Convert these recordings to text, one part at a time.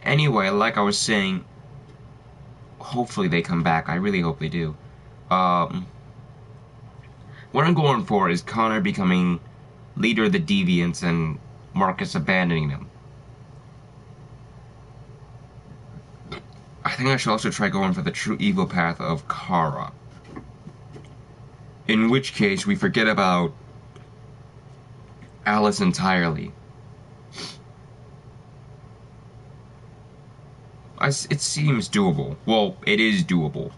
Anyway, like I was saying, hopefully they come back. I really hope they do. What I'm going for is Connor becoming leader of the Deviants and Marcus abandoning them. I think I should also try going for the true evil path of Kara. In which case, we forget about Alice entirely. It seems doable. Well, it is doable.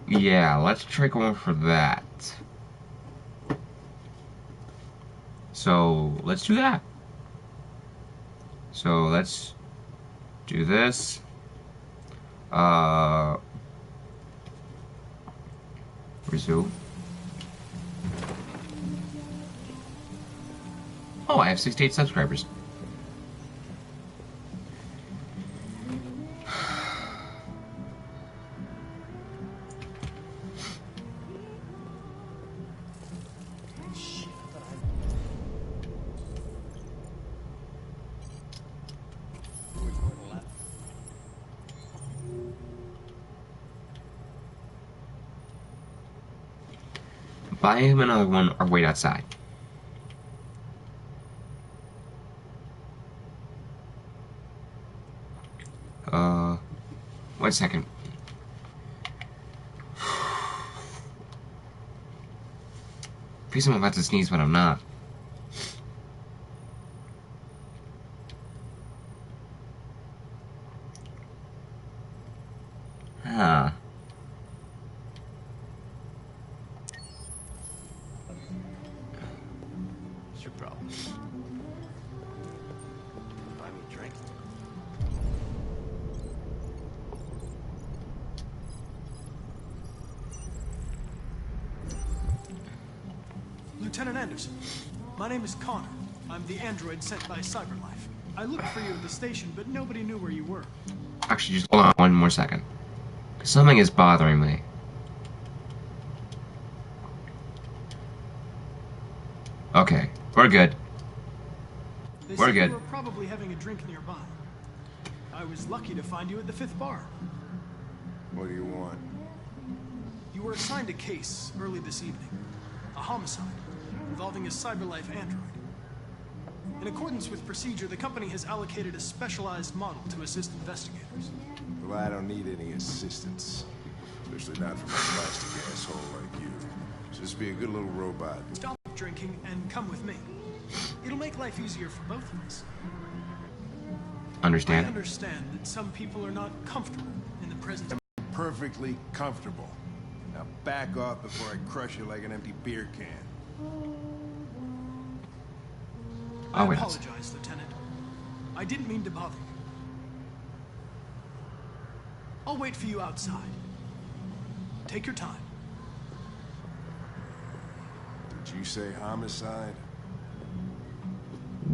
Yeah, let's try going for that. So, let's do that. So, let's do this. Resume. Oh, I have 68 subscribers. Buy him another one or wait outside. One second. Please, I'm about to sneeze, but I'm not. Huh. What's your problem? Buy me a drink? Lieutenant Anderson, my name is Connor. I'm the android sent by CyberLife. I looked for you at the station, but nobody knew where you were. Actually, just hold on one more second. Something is bothering me. Okay, we're good. We're good. You were probably having a drink nearby. I was lucky to find you at the 5th bar. What do you want? You were assigned a case early this evening. A homicide involving a CyberLife android. In accordance with procedure, the company has allocated a specialized model to assist investigators. Well, I don't need any assistance. Especially not from a plastic asshole like you. Just be a good little robot. Stop drinking and come with me. It'll make life easier for both of us. Understand? I understand that some people are not comfortable in the presence of... Perfectly comfortable. Now back off before I crush you like an empty beer can. I wait. apologize, Lieutenant. I didn't mean to bother you. I'll wait for you outside. Take your time. Did you say homicide?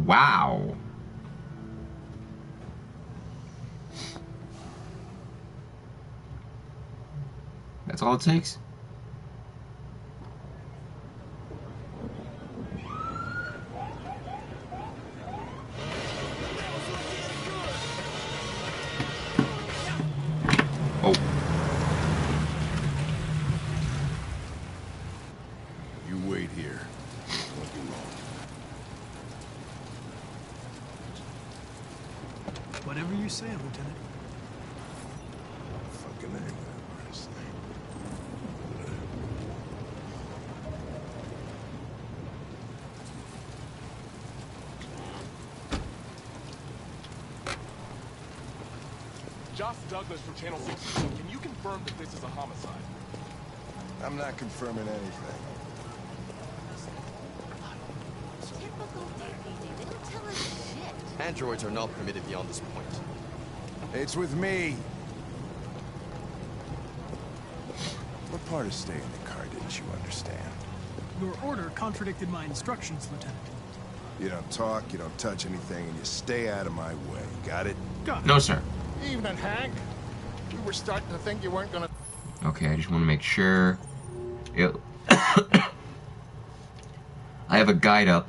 Wow. That's all it takes? Oh. You wait here. Won't be long. Whatever you say, Lieutenant. Fucking name. Josh Douglas from Channel 62. Can you confirm that this is a homicide? I'm not confirming anything. Typical Deputy. They don't tell us shit. Androids are not permitted beyond this point. It's with me. What part of staying in the car didn't you understand? Your order contradicted my instructions, Lieutenant. You don't talk, you don't touch anything, and you stay out of my way. Got it? Got it. No, sir. Evening, Hank. We were starting to think you weren't gonna... Okay, I just want to make sure. I have a guide up.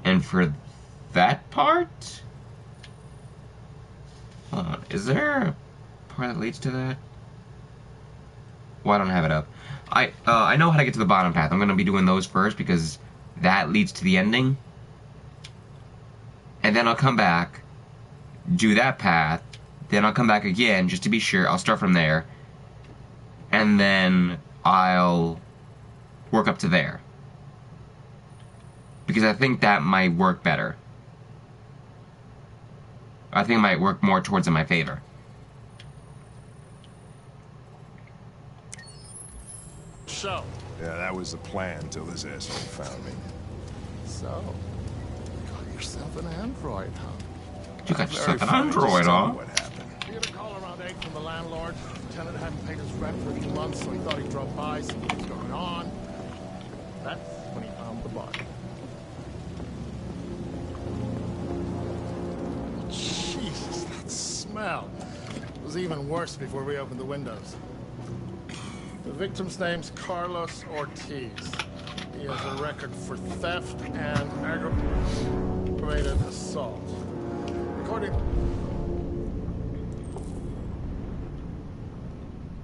And for that part? Hold on, is there a part that leads to that? Well, I don't have it up. I know how to get to the bottom path. I'm gonna be doing those first because that leads to the ending. And then I'll come back, do that path, then I'll come back again just to be sure. I'll start from there. And then I'll work up to there. Because I think that might work better. I think it might work more towards in my favor. So, Yeah, that was the plan until this asshole found me. got yourself an android, huh? You got Very yourself an funny. android, Just tell me huh? what happened. We had a call around 8 from the landlord. The tenant hadn't paid his rent for 2 months, so he thought he'd drop by, see what was going on. That's when he found the body. Jesus, that smell. It was even worse before we opened the windows. The victim's name's Carlos Ortiz. He has a record for theft and aggravated assault. According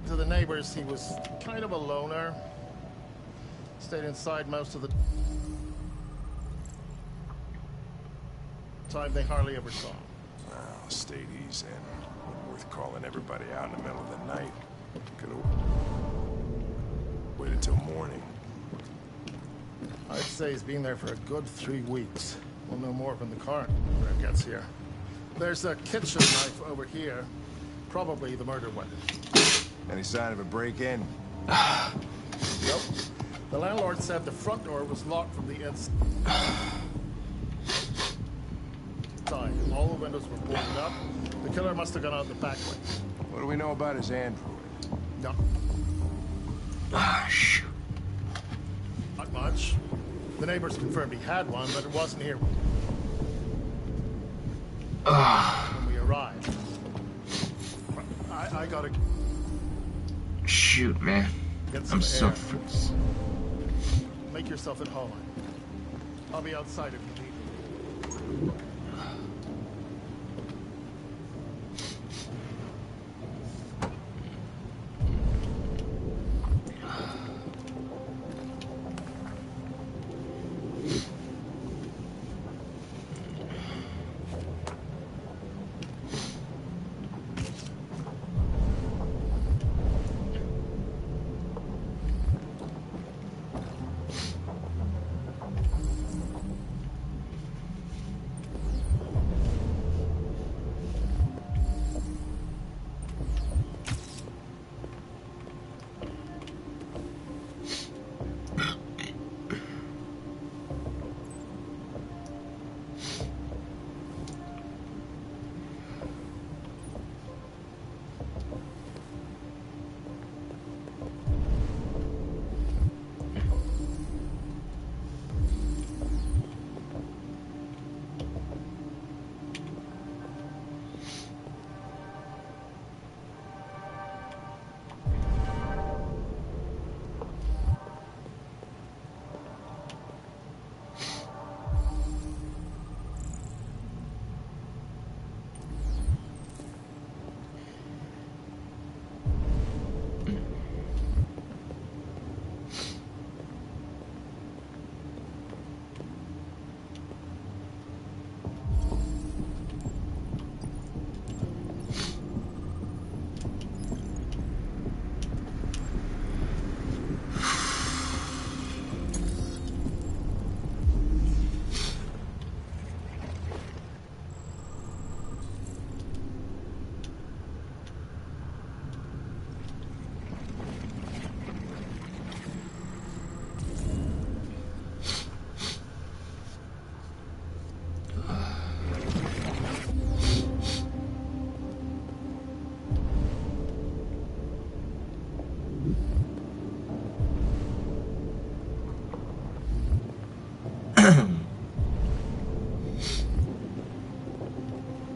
to the neighbors, he was kind of a loner. Stayed inside most of the time. They hardly ever saw him. Well, stayed easy and wasn't worth calling everybody out in the middle of the night. Could've waited till morning. I'd say he's been there for a good 3 weeks. We'll know more when the coroner gets here. There's a kitchen knife over here. Probably the murder weapon. Any sign of a break-in? Nope. The landlord said the front door was locked from the inside. All the windows were boarded up. The killer must have gone out the back way. What do we know about his android? No, Ah, shoot. not much. The neighbors confirmed he had one, but it wasn't here when we arrived. I gotta Shoot, man. get some I'm so air. fr- Make yourself at home. I'll be outside if you need me.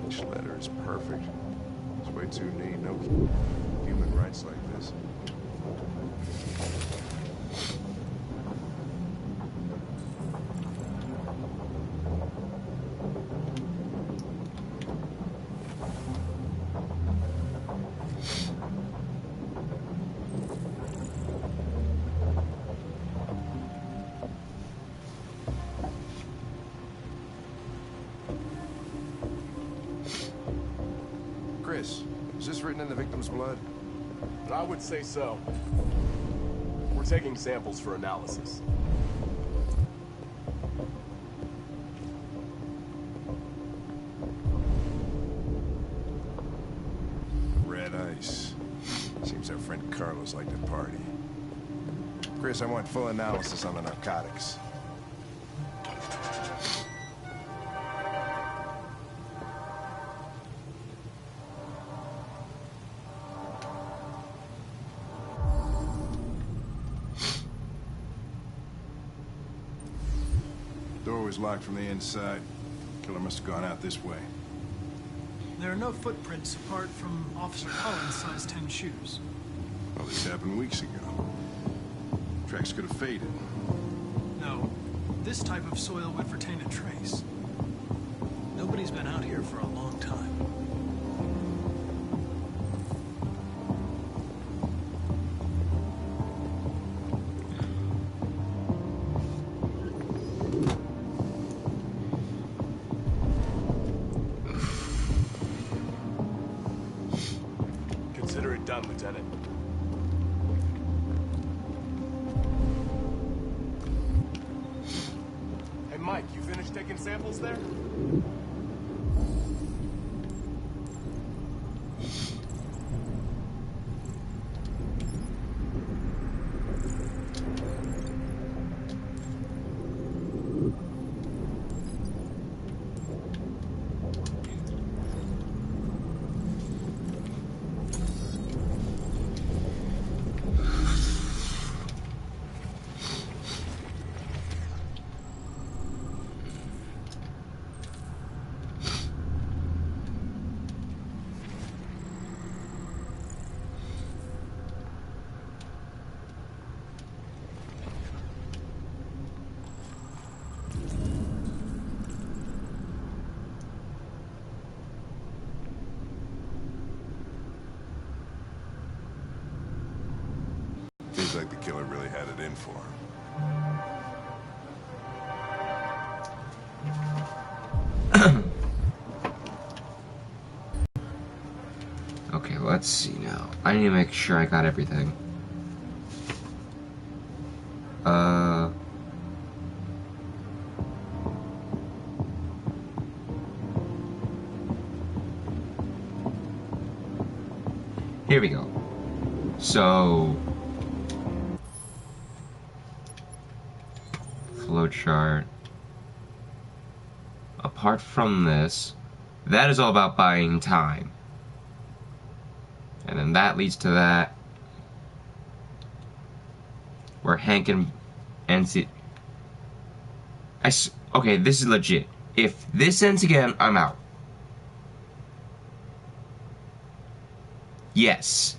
Each letter is perfect. It's way too neat. No human rights like this. Is this written in the victim's blood? I would say so. We're taking samples for analysis. Red ice. Seems our friend Carlos liked to party. Chris, I want full analysis on the narcotics. Door was locked from the inside. Killer must have gone out this way. There are no footprints apart from Officer Collins' size 10 shoes. Well, this happened weeks ago. Tracks could have faded. No, this type of soil would retain a trace. Nobody's been out here for a long time. Consider it done, Lieutenant. Hey, Mike, you finished taking samples there? Seems like the killer really had it in for him. Okay, let's see now. I need to make sure I got everything. Here we go. So, flowchart. Apart from this, that is all about buying time. And then that leads to that, where Hank and okay, this is legit. If this ends again, I'm out. Yes.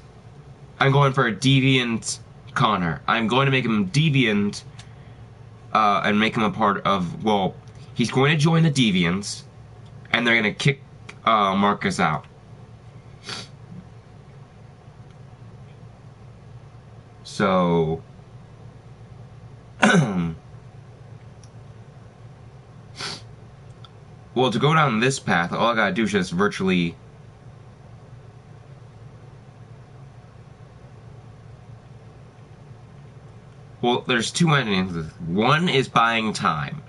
I'm going for a deviant Connor. I'm going to make him deviant, and make him a part of, well, he's going to join the deviants, and they're going to kick, Marcus out. So, well, to go down this path, all I gotta do is just virtually... Well, there's two endings. One is buying time,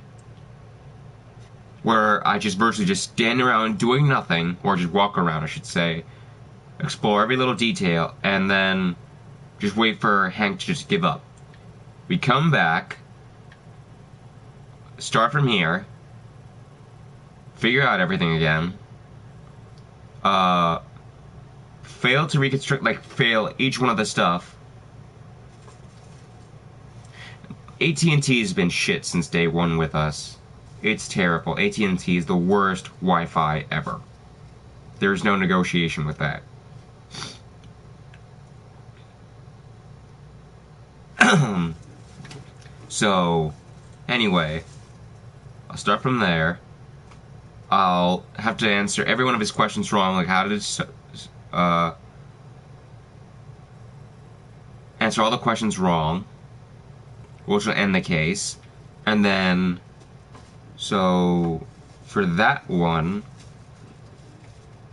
where I just virtually just stand around doing nothing, or just walk around, I should say, explore every little detail, and then just wait for Hank to just give up. We come back, start from here, figure out everything again, fail to reconstruct, like, fail each one of the stuff. AT&T has been shit since day one with us. It's terrible. AT&T is the worst Wi-Fi ever. There's no negotiation with that. So, anyway, I'll start from there. I'll have to answer every one of his questions wrong, like how did answer all the questions wrong, which will end the case. And then, so, for that one,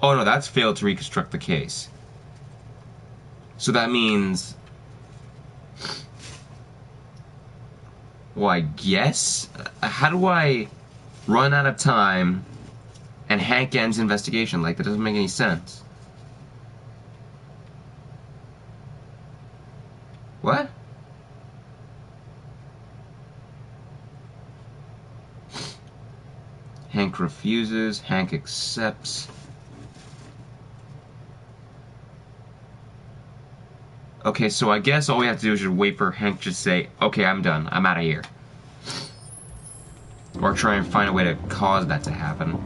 Oh no, that's failed to reconstruct the case. So that means... Well, I guess? How do I run out of time and Hank ends investigation? Like, that doesn't make any sense. What? Hank refuses. Hank accepts. Okay, so I guess all we have to do is just wait for Hank to say, okay, I'm done. I'm out of here. Or try and find a way to cause that to happen.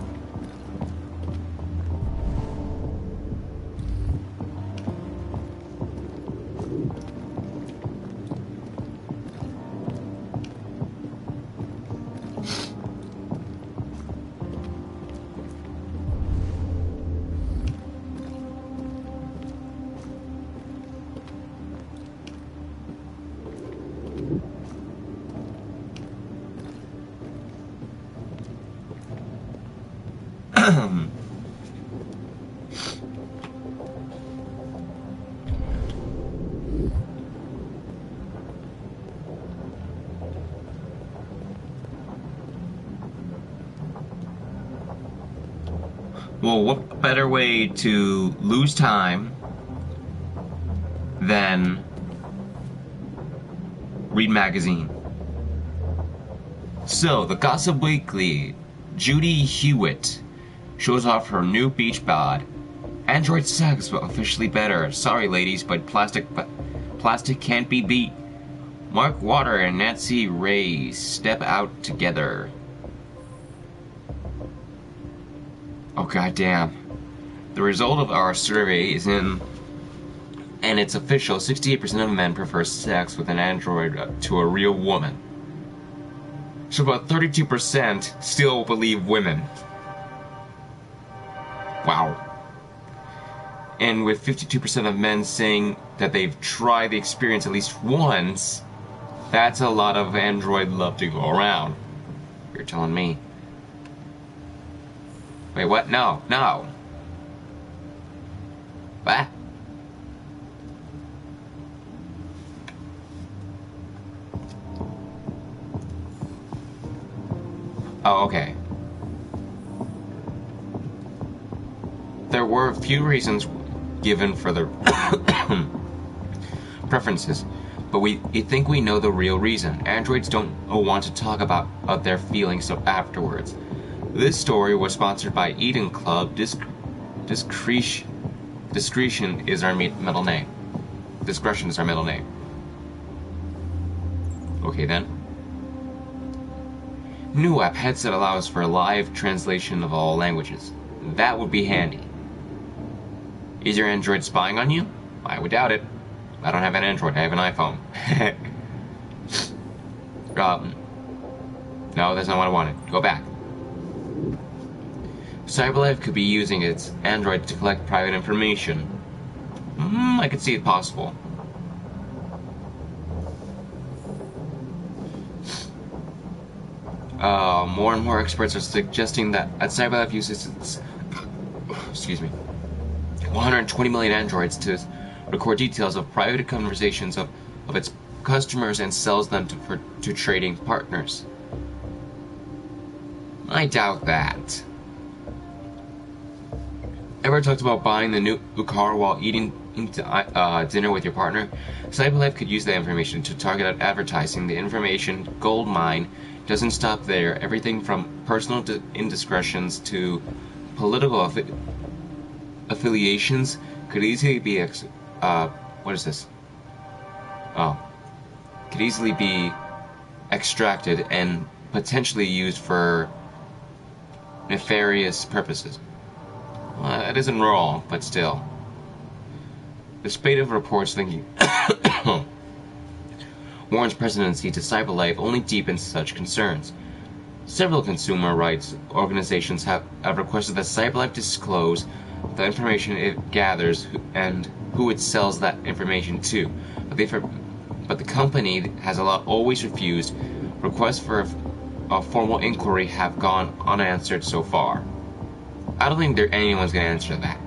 Well, what better way to lose time than read magazine? So, the Gossip Weekly, Judy Hewitt shows off her new beach bod. Android sucks, but officially better. Sorry, ladies, but plastic can't be beat. Mark Water and Nancy Ray step out together. Oh goddamn. The result of our survey is in, and it's official, 68% of men prefer sex with an android to a real woman. So about 32% still believe women. Wow. And with 52% of men saying that they've tried the experience at least once, that's a lot of android love to go around. You're telling me. Wait, what? No, no. What? Oh, okay. There were a few reasons given for the preferences, but we think we know the real reason. Androids don't want to talk about their feelings afterwards. This story was sponsored by Eden Club. Discretion is our middle name. Discretion is our middle name. Okay then. New app headset allows for live translation of all languages. That would be handy. Is your Android spying on you? I would doubt it. I don't have an Android, I have an iPhone. No, that's not what I wanted. Go back. CyberLife could be using its Android to collect private information. I could see it possible. More and more experts are suggesting that CyberLife uses its 120 million androids to record details of private conversations of its customers and sells them to trading partners. I doubt that. Ever talked about buying the new car while eating dinner with your partner? CyberLife could use that information to target advertising. The information gold mine doesn't stop there. Everything from personal indiscretions to political affiliations could easily be what is this? Oh, could easily be extracted and potentially used for nefarious purposes. Well, that isn't wrong, but still. The spate of reports linking Warren's presidency to CyberLife only deepens such concerns. Several consumer rights organizations have requested that CyberLife disclose the information it gathers and who it sells that information to, but the company has always refused. Requests for a formal inquiry have gone unanswered so far. I don't think anyone's gonna answer that.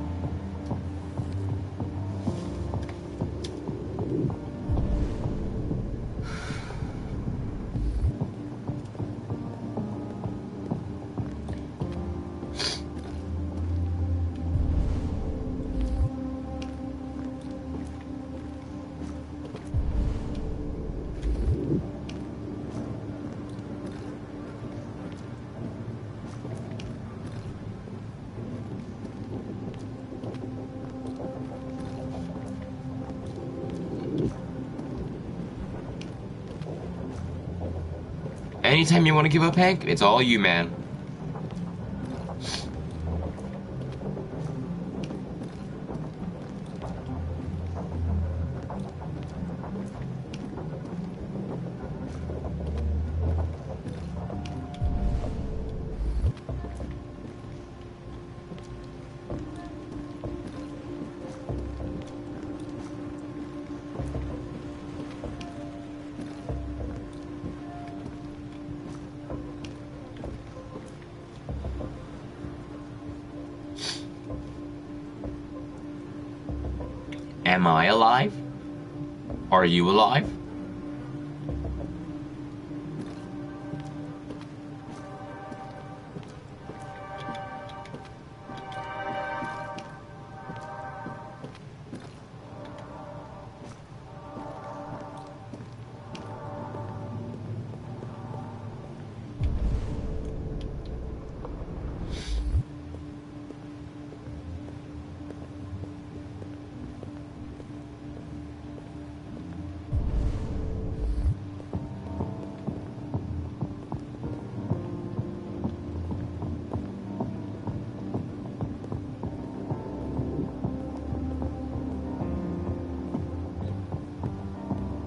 Anytime you want to give up, Hank, it's all you, man. Am I alive? Are you alive?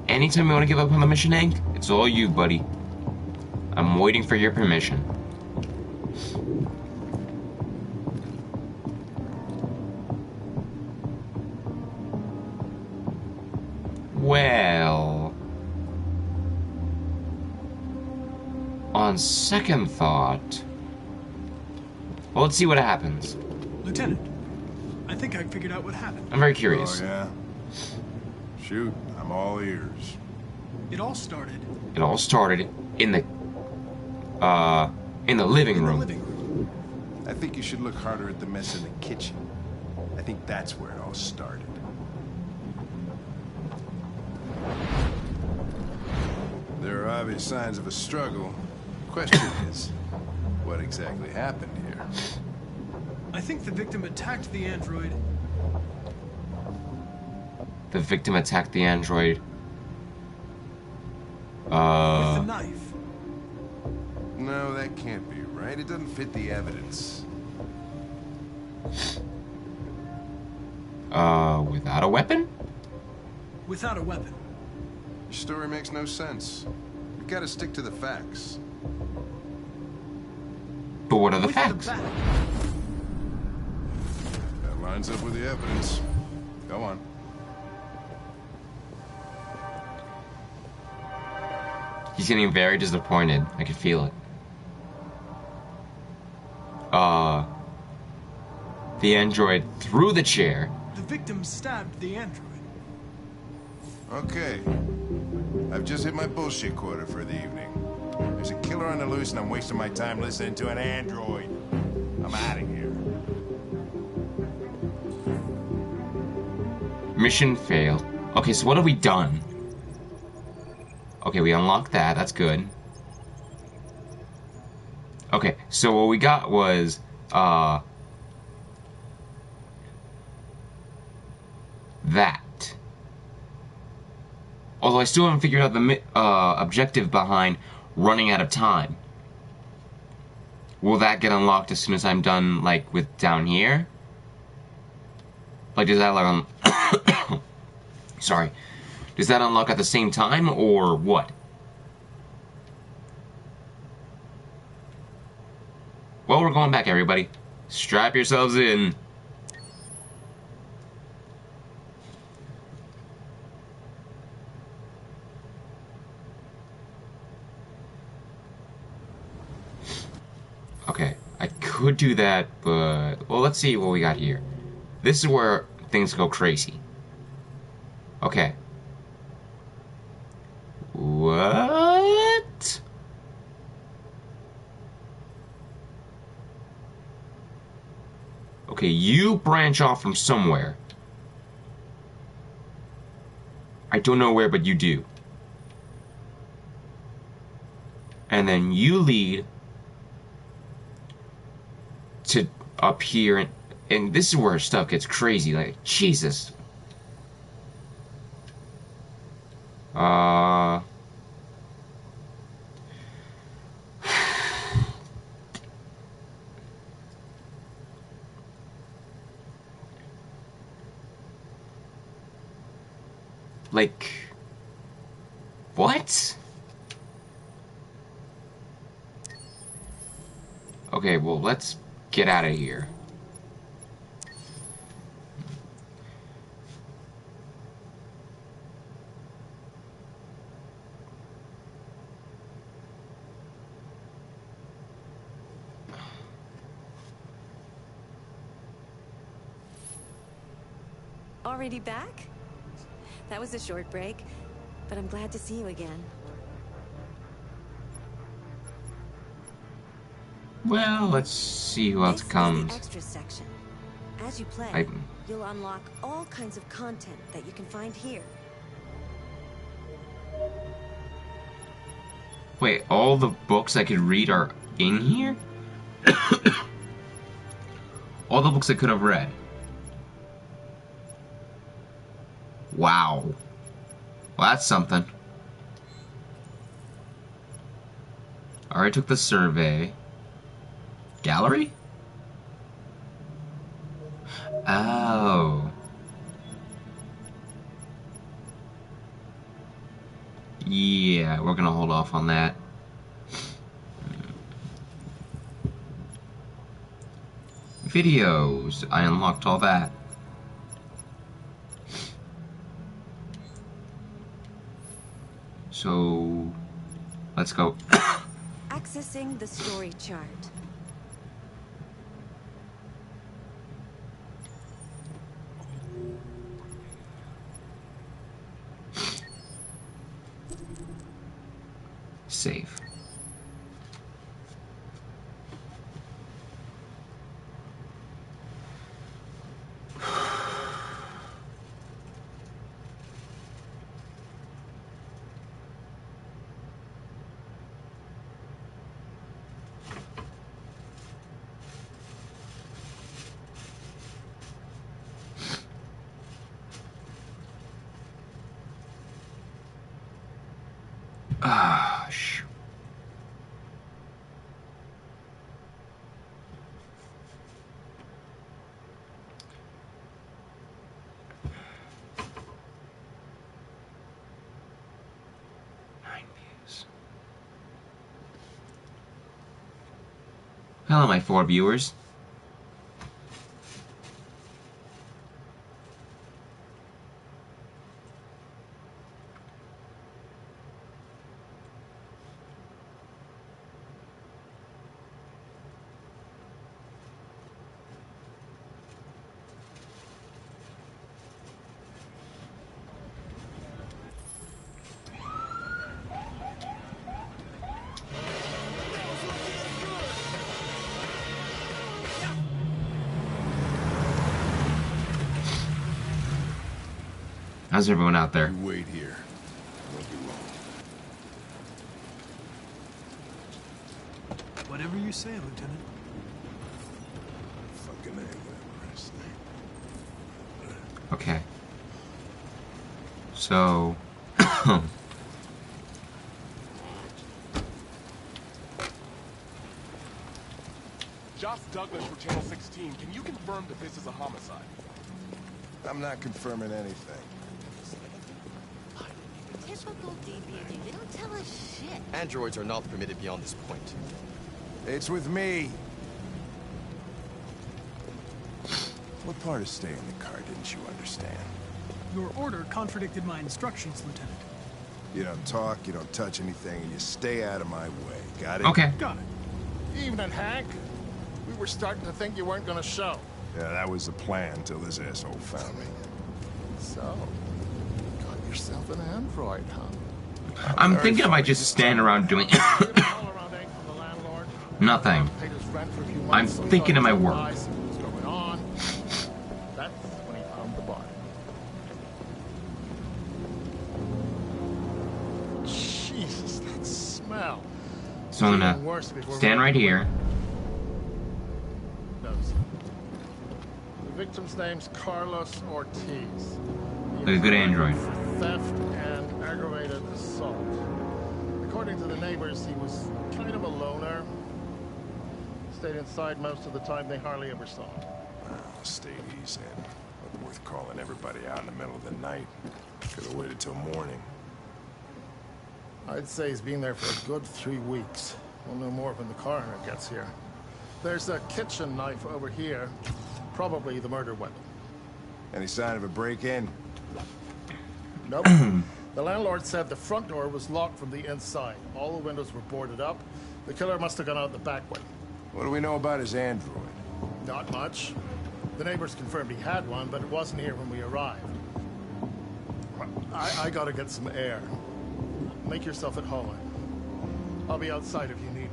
Anytime you want to give up on the mission, Hank, it's all you, buddy. I'm waiting for your permission. Well... on second thought... well, let's see what happens. Lieutenant, I think I figured out what happened. I'm very curious. Oh, yeah? Shoot, I'm all ears. It all started It all started in the living in the room. living room. I think you should look harder at the mess in the kitchen. I think that's where it all started. There are obvious signs of a struggle. Question is, what exactly happened here? I think the victim attacked the android. The victim attacked the android. With the knife. No, that can't be right. It doesn't fit the evidence. Without a weapon? Without a weapon. Your story makes no sense. You gotta stick to the facts. But what are the With facts? the bat. That lines up with the evidence. Go on. He's getting very disappointed. I could feel it. The android threw the chair. The victim stabbed the android. Okay. I've just hit my bullshit quota for the evening. There's a killer on the loose and I'm wasting my time listening to an android. I'm out of here. Mission failed. Okay, so what have we done? Okay, we unlocked that. That's good. Okay, so what we got was, that. Although I still haven't figured out the objective behind running out of time. Will that get unlocked as soon as I'm done, like, with down here? Like, does that, like, sorry. Does that unlock at the same time, or what? Well, we're going back, everybody. Strap yourselves in. Okay, I could do that, but... Well, let's see what we got here. This is where things go crazy. Okay. What? Okay, you branch off from somewhere. I don't know where, but you do. And then you lead to up here, and this is where stuff gets crazy. Like, Jesus. Like, what? Okay, well, let's get out of here. Already back? That was a short break, but I'm glad to see you again. Well, let's see who else This comes. is the extra section. As you play, you'll unlock all kinds of content that you can find here. Wait, all the books I could read are in here? All the books I could have read. Wow. Well, that's something. Alright, took the survey. Gallery? Oh. Yeah, we're gonna hold off on that. Videos. I unlocked all that. So, let's go. Accessing the story chart. Save. Ah, shoot. Hello, my 4 viewers. How's everyone out there? You wait here. Won't be long. Whatever you say, Lieutenant. Fucking A, whatever I say. Okay. So... Josh Douglas for Channel 16. Can you confirm that this is a homicide? I'm not confirming anything. Typical DPD. They don't tell us shit. Androids are not permitted beyond this point. It's with me. What part of staying in the car didn't you understand? Your order contradicted my instructions, Lieutenant. You don't talk, you don't touch anything, and you stay out of my way. Got it? Okay. Got it. Evening, Hank. We were starting to think you weren't gonna show. Yeah, that was the plan until this asshole found me. So, you got yourself an android, huh? I'm thinking I might just stand around doing nothing. I'm thinking of my work. That's when he found the body. Jesus, that smell. So I'm gonna stand right here. The victim's name's Carlos Ortiz. Like a good android. For theft and aggravated assault. According to the neighbors, he was kind of a loner. Stayed inside most of the time. They hardly ever saw him. State he's in. Wasn't worth calling everybody out in the middle of the night. Could have waited till morning. I'd say he's been there for a good 3 weeks. We'll know more when the coroner gets here. There's a kitchen knife over here. Probably the murder weapon. Any sign of a break-in? Nope. The landlord said the front door was locked from the inside. All the windows were boarded up. The killer must have gone out the back way. What do we know about his android? Not much. The neighbors confirmed he had one, but it wasn't here when we arrived. I gotta get some air. Make yourself at home. I'll be outside if you need me.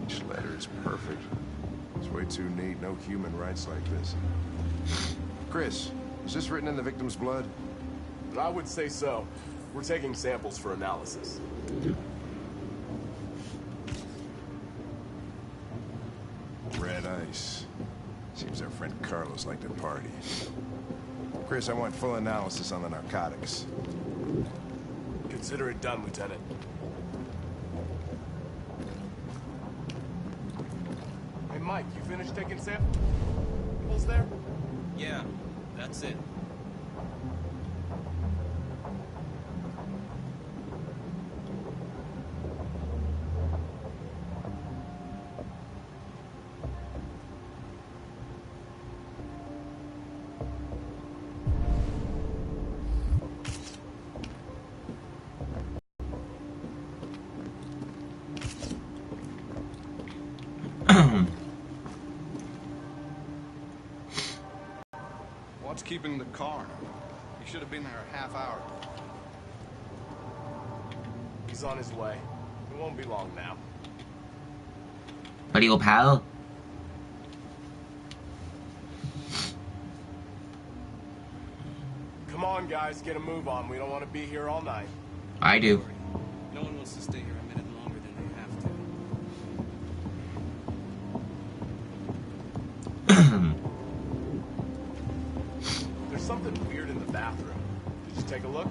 Each letter is perfect. It's way too neat. No human writes like this. Chris, is this written in the victim's blood? I would say so. We're taking samples for analysis. Red ice. Seems our friend Carlos liked to party. Chris, I want full analysis on the narcotics. Consider it done, Lieutenant. Hey, Mike, you finished taking samples there? Yeah, that's it. What's keeping the car? He should have been there a half hour. He's on his way. It won't be long now. Buddy old pal. Come on, guys, get a move on. We don't want to be here all night. I do. No one wants to stay here a minute longer than they have to. There's something weird in the bathroom. Did you take a look?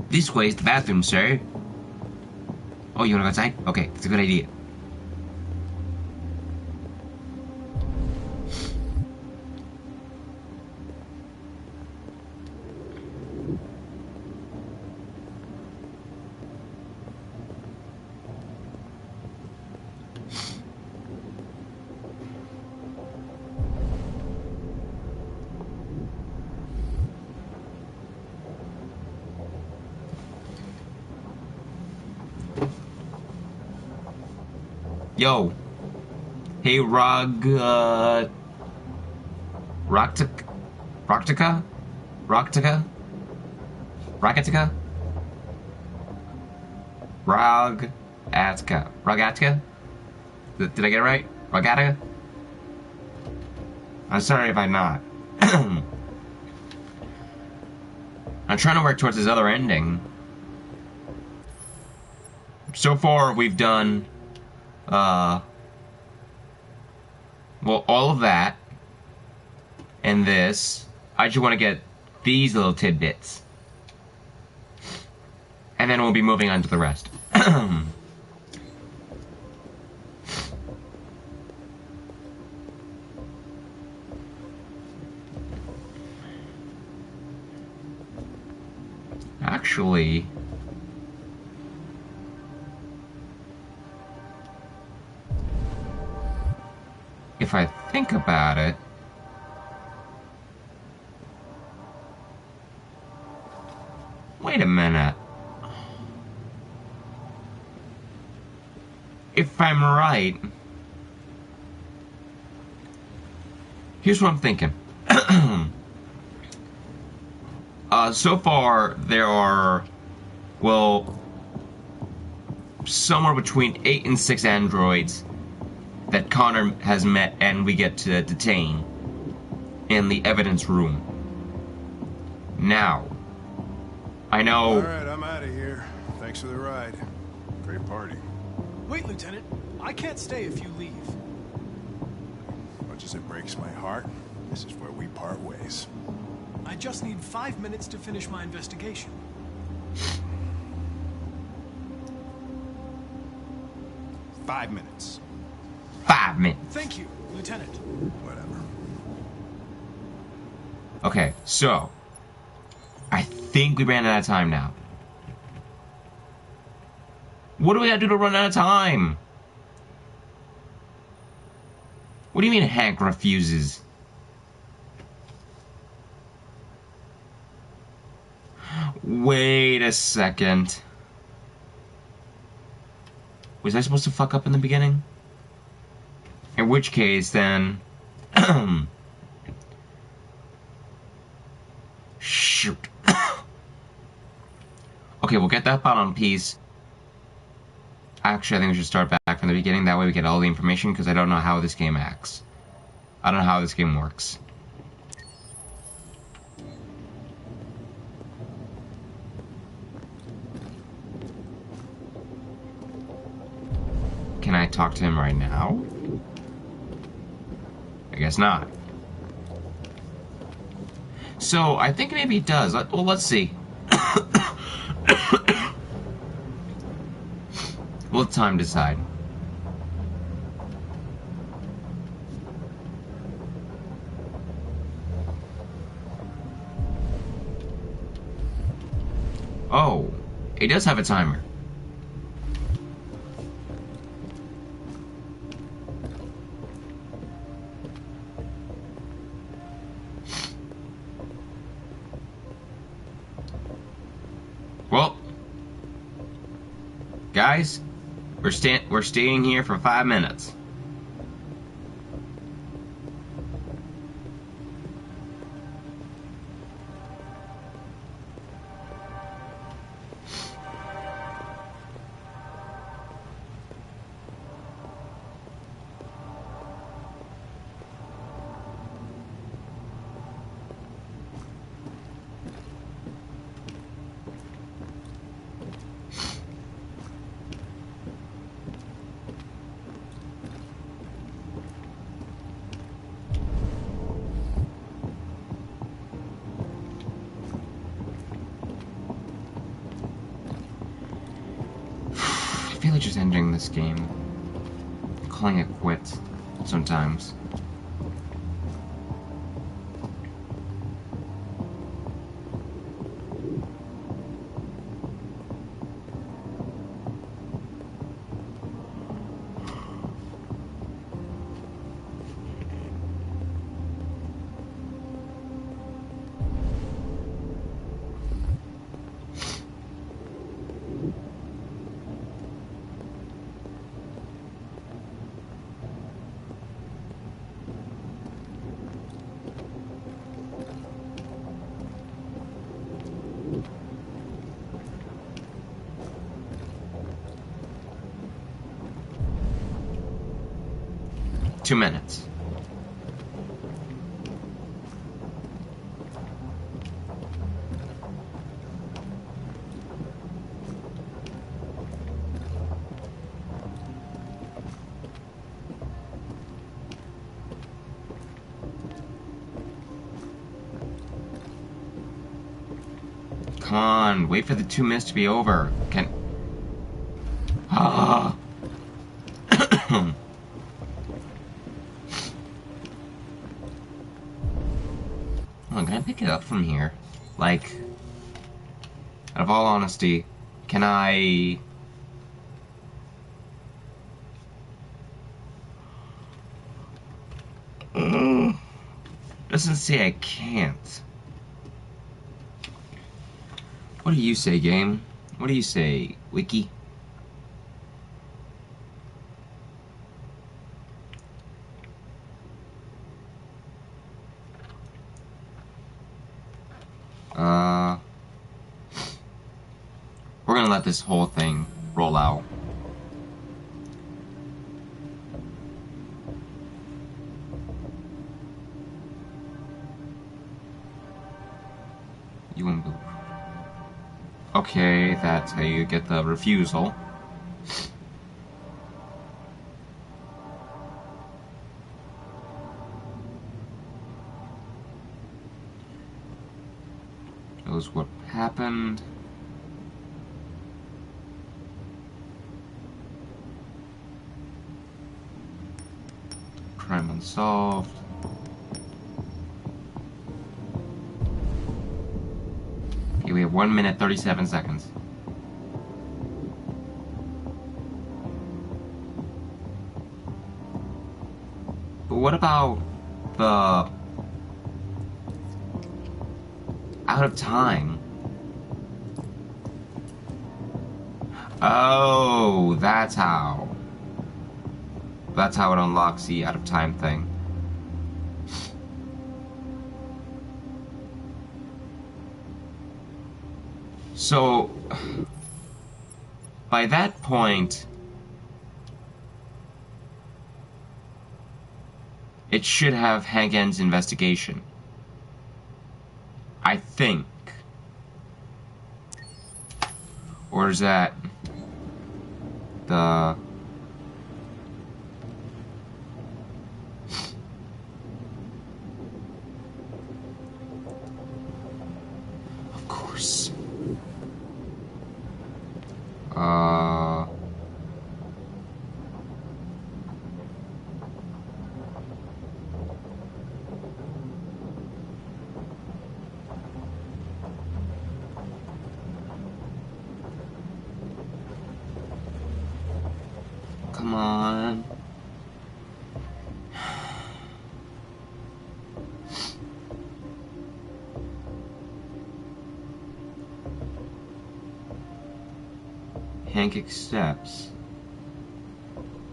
This way is the bathroom, sir. Oh, you wanna go outside? Okay, that's a good idea. Yo. Hey, Roctica? Roctica? Roctica? Rogatica? Did I get it right? Rogatica? I'm sorry if I'm not. I'm trying to work towards this other ending. So far, we've done, well, all of that, and this. I just want to get these little tidbits. And then we'll be moving on to the rest. Actually... if I think about it... wait a minute. If I'm right... here's what I'm thinking. So far, there are... well... somewhere between 8 and 6 androids that Connor has met and we get to detain in the evidence room. Now, I know... Alright, I'm out of here. Thanks for the ride. Great party. Wait, Lieutenant. I can't stay if you leave. Much as it breaks my heart, this is where we part ways. I just need 5 minutes to finish my investigation. Five minutes. 5 minutes. Thank you, Lieutenant. Whatever. Okay, so... I think we ran out of time now. What do we gotta do to run out of time? What do you mean Hank refuses? Wait a second. Was I supposed to fuck up in the beginning? In which case, then... shoot. Okay, we'll get that bottom piece. Actually, I think we should start back from the beginning. That way we get all the information, because I don't know how this game acts. I don't know how this game works. Can I talk to him right now? I guess not. So, I think maybe it does. Well, let's see. We'll let time decide. Oh, it does have a timer. Well, guys, we're staying here for 5 minutes. I feel like just ending this game, calling it quits sometimes. Two minutes. Come on, wait for the 2 minutes to be over. Ah. Hold on, can I pick it up from here? Like, Out of all honesty, can I... Doesn't say I can't. What do you say, game? What do you say, Wiki? We're gonna let this whole thing roll out. You won't move. Okay, that's how you get the refusal. Knows what happened. Crime unsolved. Okay, we have 1 minute 37 seconds. But what about the out of time? Oh, that's how. That's how it unlocks the out of time thing. So, by that point, it should have Hank N's investigation. I think. Or is that the... Of course. Come on. Hank accepts.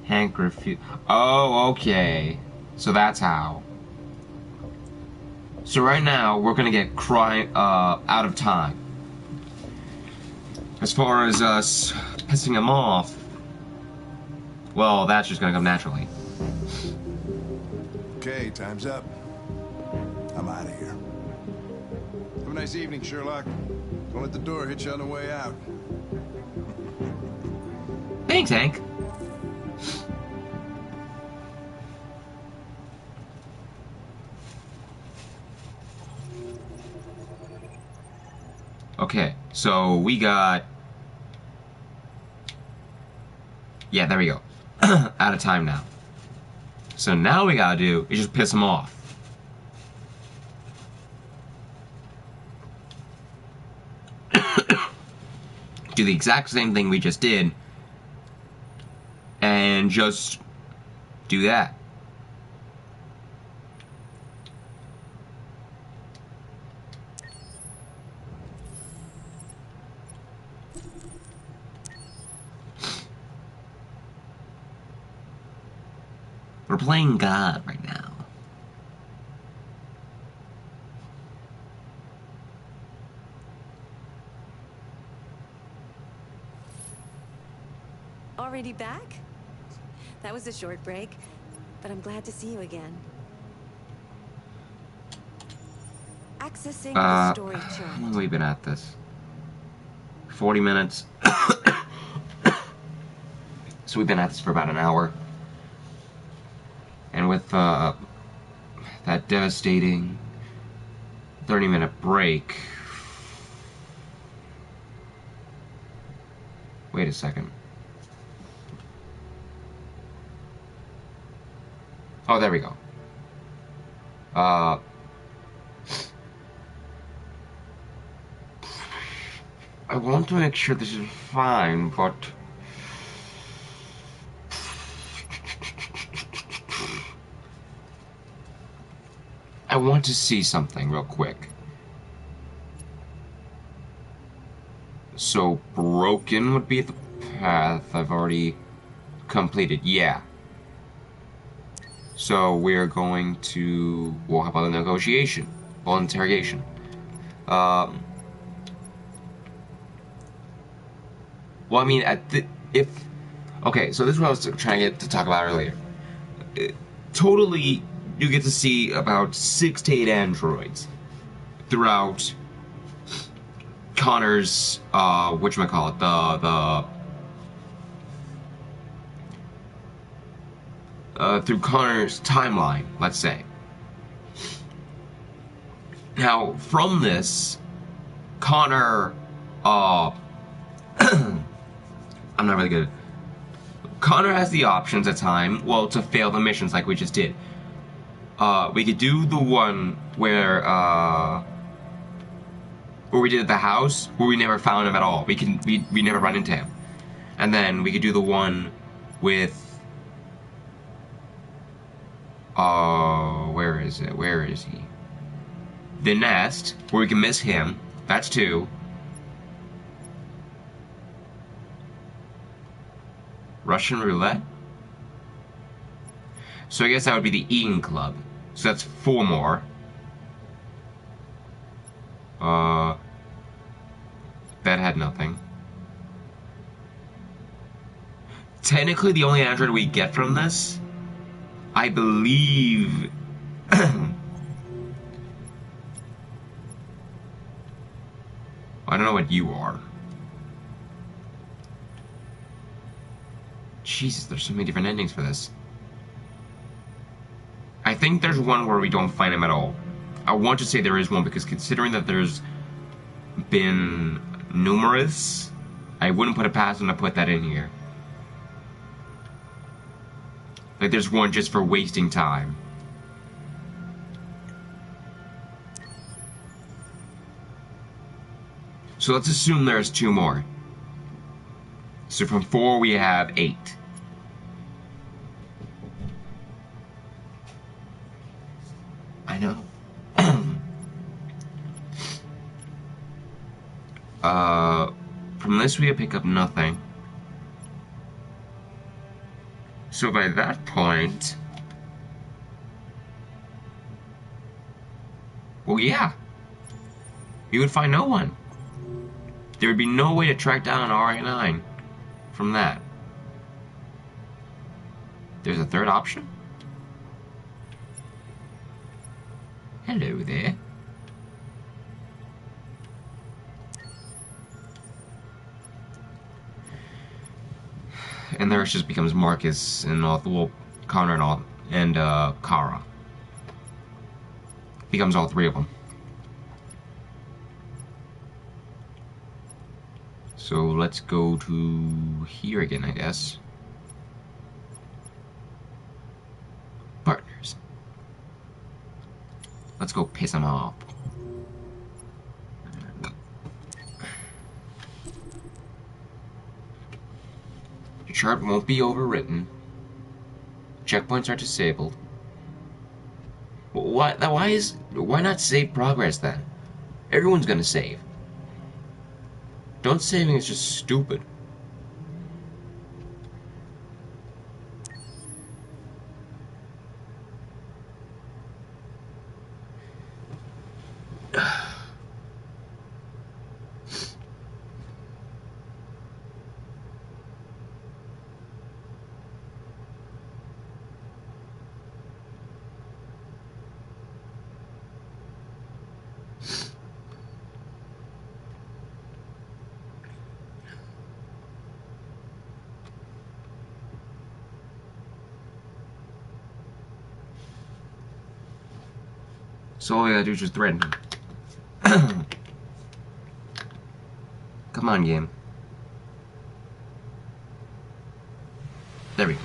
Hank refuses. Oh, okay. So that's how. So right now, we're gonna get out of time. As far as us pissing him off, well, that's just gonna come naturally. Okay, time's up. I'm out of here. Have a nice evening, Sherlock. Don't let the door hit you on the way out. Thanks, Hank. Okay, so we got... Yeah, there we go. Out of time now. So now we gotta do is just piss him off. Do the exact same thing we just did. And just do that. We're playing God right now. Already back? That was a short break, but I'm glad to see you again. Accessing the story chart. How long have we been at this? 40 minutes. So we've been at this for about an hour. And with that devastating 30-minute break... Wait a second. Oh, there we go. I want to make sure this is fine, but I want to see something real quick. So broken would be the path I've already completed. Yeah. So we're going to, well, how about a negotiation? Well, interrogation. Well, I mean, okay, so this is what I was trying to talk about earlier. Totally, you get to see about 6 to 8 androids throughout Connor's, whatchamacallit, through Connor's timeline, let's say. Now, from this, Connor, I'm not really good. Connor has the options at time, well, to fail the missions like we just did. We could do the one where we did at the house, where we never found him at all. We never run into him. And then we could do the one with, where is it? Where is he? The Nest, where we can miss him. That's 2. Russian roulette? So I guess that would be the Eating Club. So that's 4 more. That had nothing. Technically, the only android we get from this, I believe... I don't know what you are. Jesus, there's so many different endings for this. I think there's one where we don't find him at all. I want to say there is one because considering that there's been numerous, I wouldn't put it past them to put that in here. Like there's one just for wasting time. So let's assume there's 2 more. So from 4 we have 8. I know. From this we pick up nothing. So by that point... Well, yeah. You would find no one. There would be no way to track down RA9 from that. There's a third option? Hello there. And there just becomes Marcus and all, well, Connor and all, and Kara. Becomes all 3 of them. So let's go to here again, I guess. Partners. Let's go piss them off. Your chart won't be overwritten. Checkpoints are disabled. Why not save progress then? Everyone's gonna save. Don't saving is just stupid. So all we gotta do is just threaten him. Come on, game. There we go.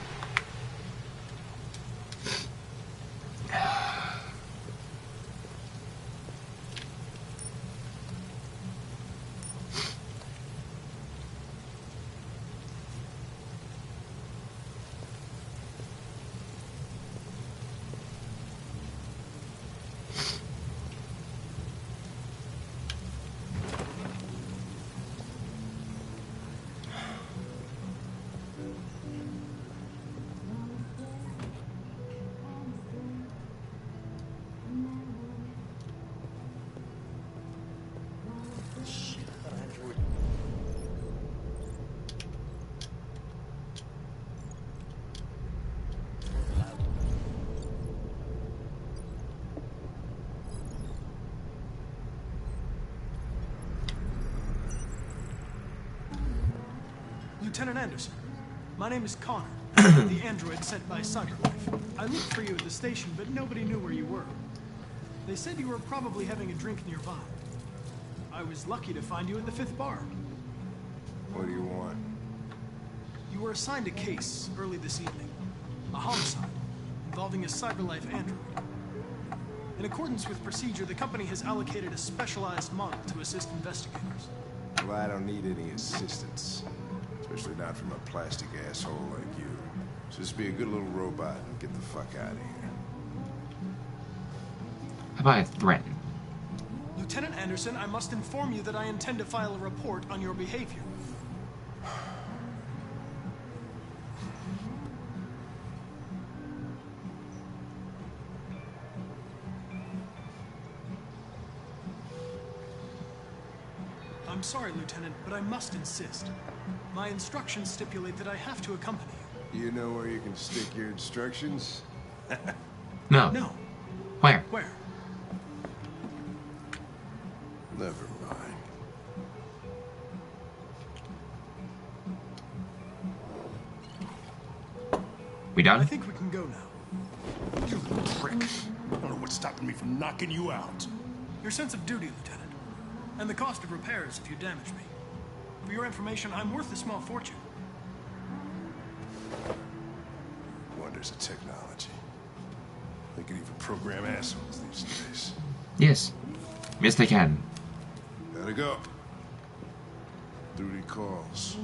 Lieutenant Anderson, my name is Connor. I'm the android sent by CyberLife. I looked for you at the station, but nobody knew where you were. They said you were probably having a drink nearby. I was lucky to find you at the 5th bar. What do you want? You were assigned a case early this evening. A homicide involving a CyberLife android. In accordance with procedure, the company has allocated a specialized model to assist investigators. Well, I don't need any assistance. Especially not from a plastic asshole like you. Just be a good little robot and get the fuck out of here. How about I threaten? Lieutenant Anderson, I must inform you that I intend to file a report on your behavior. I'm sorry, Lieutenant, but I must insist. My instructions stipulate that I have to accompany you. You know where you can stick your instructions? No. No. Where? Where? Never mind. We done? I think we can go now. You little prick. I don't know what's stopping me from knocking you out. Your sense of duty, Lieutenant. And the cost of repairs if you damage me. For your information, I'm worth a small fortune. Wonders of technology. They can even program assholes these days. Yes. Yes, they can. Gotta go. Duty calls.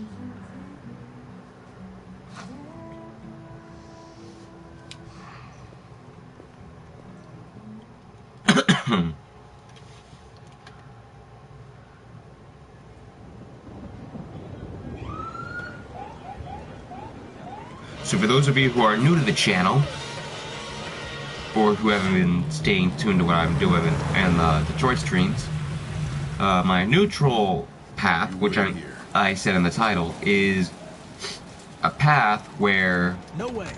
So for those of you who are new to the channel, or who haven't been staying tuned to what I'm doing and the Detroit streams, my neutral path, which I said in the title, is a path where No way.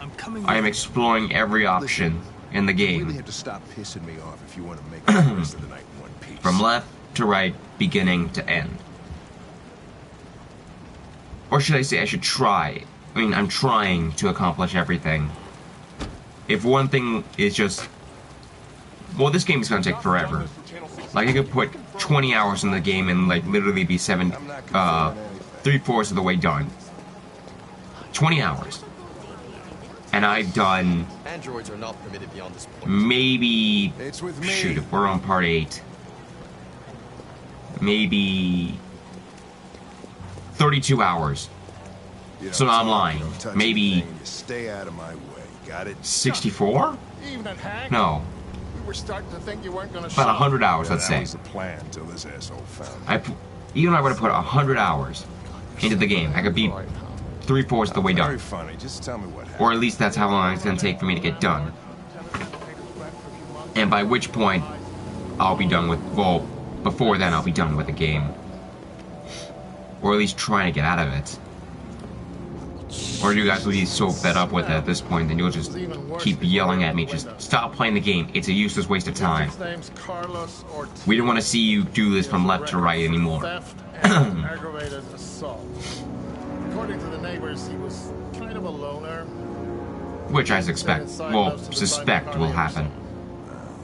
I'm coming. I am exploring every option in the You really game, have to stop pissing me off if you want to make it the rest of the night in one piece. from left to right, beginning to end. Or should I say I should try? I mean, I'm trying to accomplish everything. If one thing is just... Well, this game is going to take forever. Like, I could put 20 hours in the game and, like, literally be 3/4 of the way done. 20 hours. And I've done... Androids are not permitted beyond this point. Maybe... It's with me. Shoot, if we're on part 8... Maybe... 32 hours. You So don't I'm talk, lying. you don't touch Maybe- anything, you stay out of my way. Got it? 64? Evening, Hank. No. We were starting to think you weren't going to About 100 hours, Yeah, let's that say. was the plan until this asshole found me. Even if I were to put 100 hours into the game, I could be 3/4 of the way Very done. funny. Just tell me what happened. Or at least that's how long it's going to take for me to get done. And by which point, I'll be done with... Well, before then, I'll be done with the game. Or at least trying to get out of it. Or you guys will be so fed up with it at this point, then you'll just keep yelling at me, just stop playing the game. It's a useless waste of time. His name's Carlos Ortiz. We don't want to see you do this from left to right anymore. Theft and aggravated assault. According to the neighbors, he was kind of a loner. Which I suspect will happen.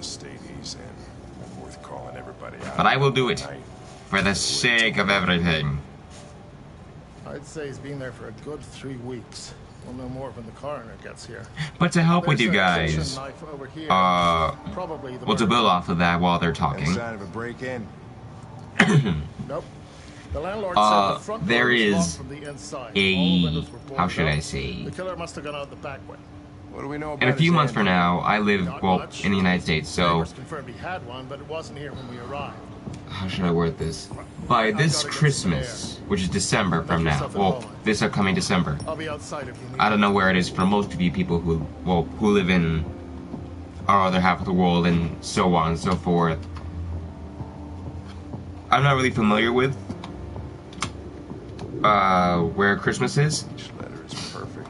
Stay easy and worth calling everybody out. But I will do it. For the sake of everything. I'd say he's been there for a good 3 weeks. We'll know more when the coroner gets here. But to help with There's you a kitchen guys, knife over here. Probably the well, to murder. build off of that while they're Any talking, sign of a break-in? Nope. The landlord said the front there door was is locked from the inside. All the windows were boarded how should I up. say? The killer must have gone out the back way. What do we know about In a few his months from android? now, I live, Not well, much. in the United States, so Neighbors confirmed he had one, but it wasn't here when we arrived. how should I word this? By this Christmas, which is December from now, well, this upcoming December, I'll be outside if you need I don't know where it is for most of you people who live in our other half of the world and so on and so forth. I'm not really familiar with where Christmas is, Each letter is perfect.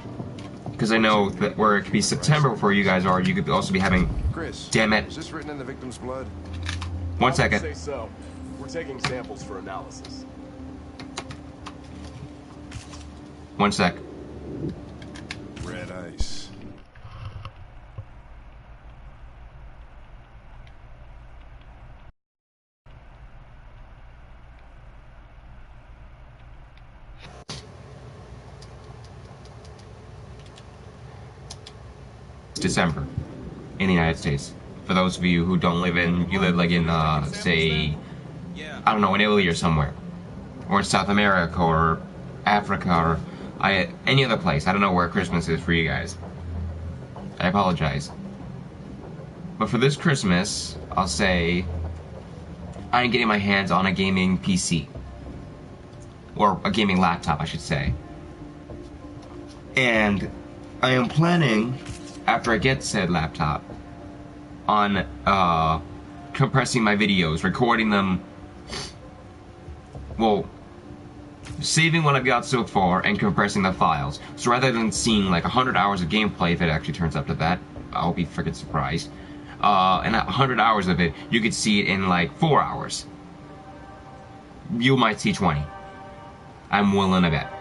because I know that where it could be September for you guys are, you could also be having... Chris, Damn it. is this written in the victim's blood? One I would second. say so. We're taking samples for analysis. 1 sec. Red ice. December in the United States. For those of you who don't live in, you live like in, say, I don't know, in Italy or somewhere, or in South America or Africa or any other place. I don't know where Christmas is for you guys. I apologize. But for this Christmas, I'll say I'm getting my hands on a gaming PC. Or a gaming laptop, I should say. And I am planning, after I get said laptop, on compressing my videos, recording them, well, saving what I've got so far and compressing the files. So rather than seeing like 100 hours of gameplay, if it actually turns up to that, I'll be freaking surprised. And 100 hours of it, you could see it in like 4 hours. You might see 20. I'm willing to bet.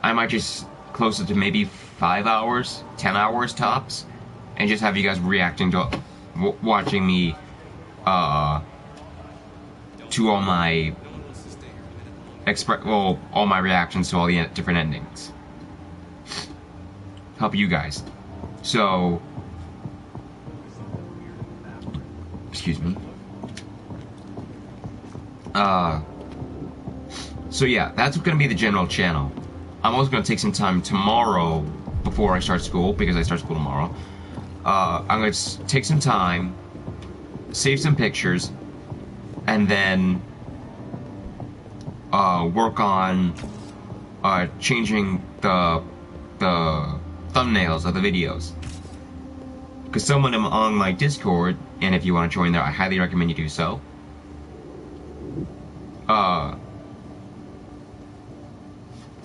I might just close it to maybe 5 hours, 10 hours tops, and just have you guys reacting to watching me to all my all my reactions to all the different endings. Help you guys. So, excuse me. So yeah, that's gonna be the general channel. I'm also gonna take some time tomorrow before I start school, because I start school tomorrow. I'm gonna take some time, save some pictures, and then work on changing the thumbnails of the videos. Because some of them on my Discord, and if you want to join there, I highly recommend you do so.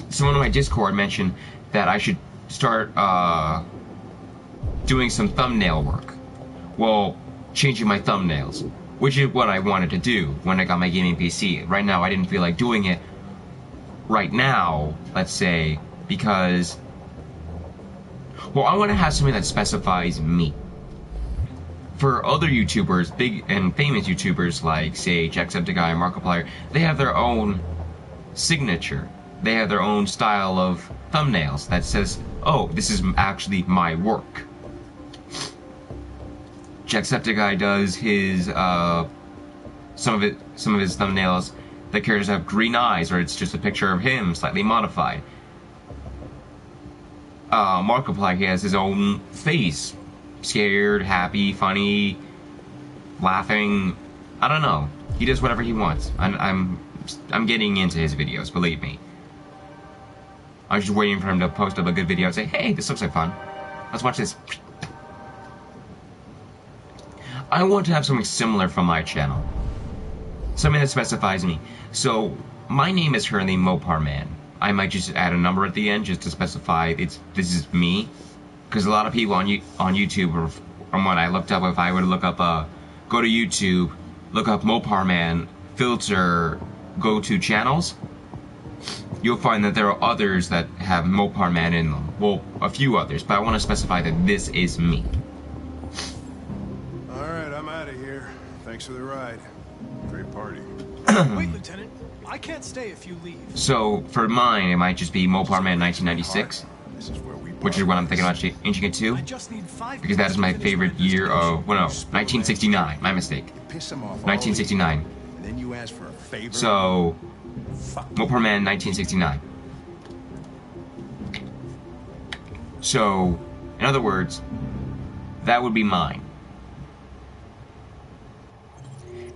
Someone on my Discord mentioned that I should start doing some thumbnail work. Well, changing my thumbnails, which is what I wanted to do when I got my gaming PC. Right now, I didn't feel like doing it right now, let's say, because, well, I want to have something that specifies me. For other YouTubers, big and famous YouTubers like, say, Jacksepticeye and Markiplier, they have their own signature. They have their own style of thumbnails that says, oh, this is actually my work. Jacksepticeye does his, some of his thumbnails, the characters have green eyes, or it's just a picture of him, slightly modified. Markiplier, he has his own face. Scared, happy, funny, laughing. I don't know. He does whatever he wants. I'm getting into his videos, believe me. I'm just waiting for him to post up a good video and say, hey, this looks like fun. Let's watch this. I want to have something similar from my channel. Something that specifies me. So, my name is currently Mopar Man. I might just add a number at the end just to specify this is me. Because a lot of people on YouTube, or from what I looked up, if I were to look up, go to YouTube, look up Mopar Man, filter, go to channels, you'll find that there are others that have Mopar Man in them. Well, a few others, but I want to specify that this is me. Alright, I'm out of here. Thanks for the ride. Great party. Wait, Lieutenant. I can't stay if you leave. So, for mine, it might just be Mopar Man 1996. This is where we Which is what I'm thinking about changing it to, I just need 5 because that is my favorite year of, well no, 1969, my mistake. piss them off. 1969. And then you ask for a favor. So, Mopar Man 1969. So, in other words, that would be mine.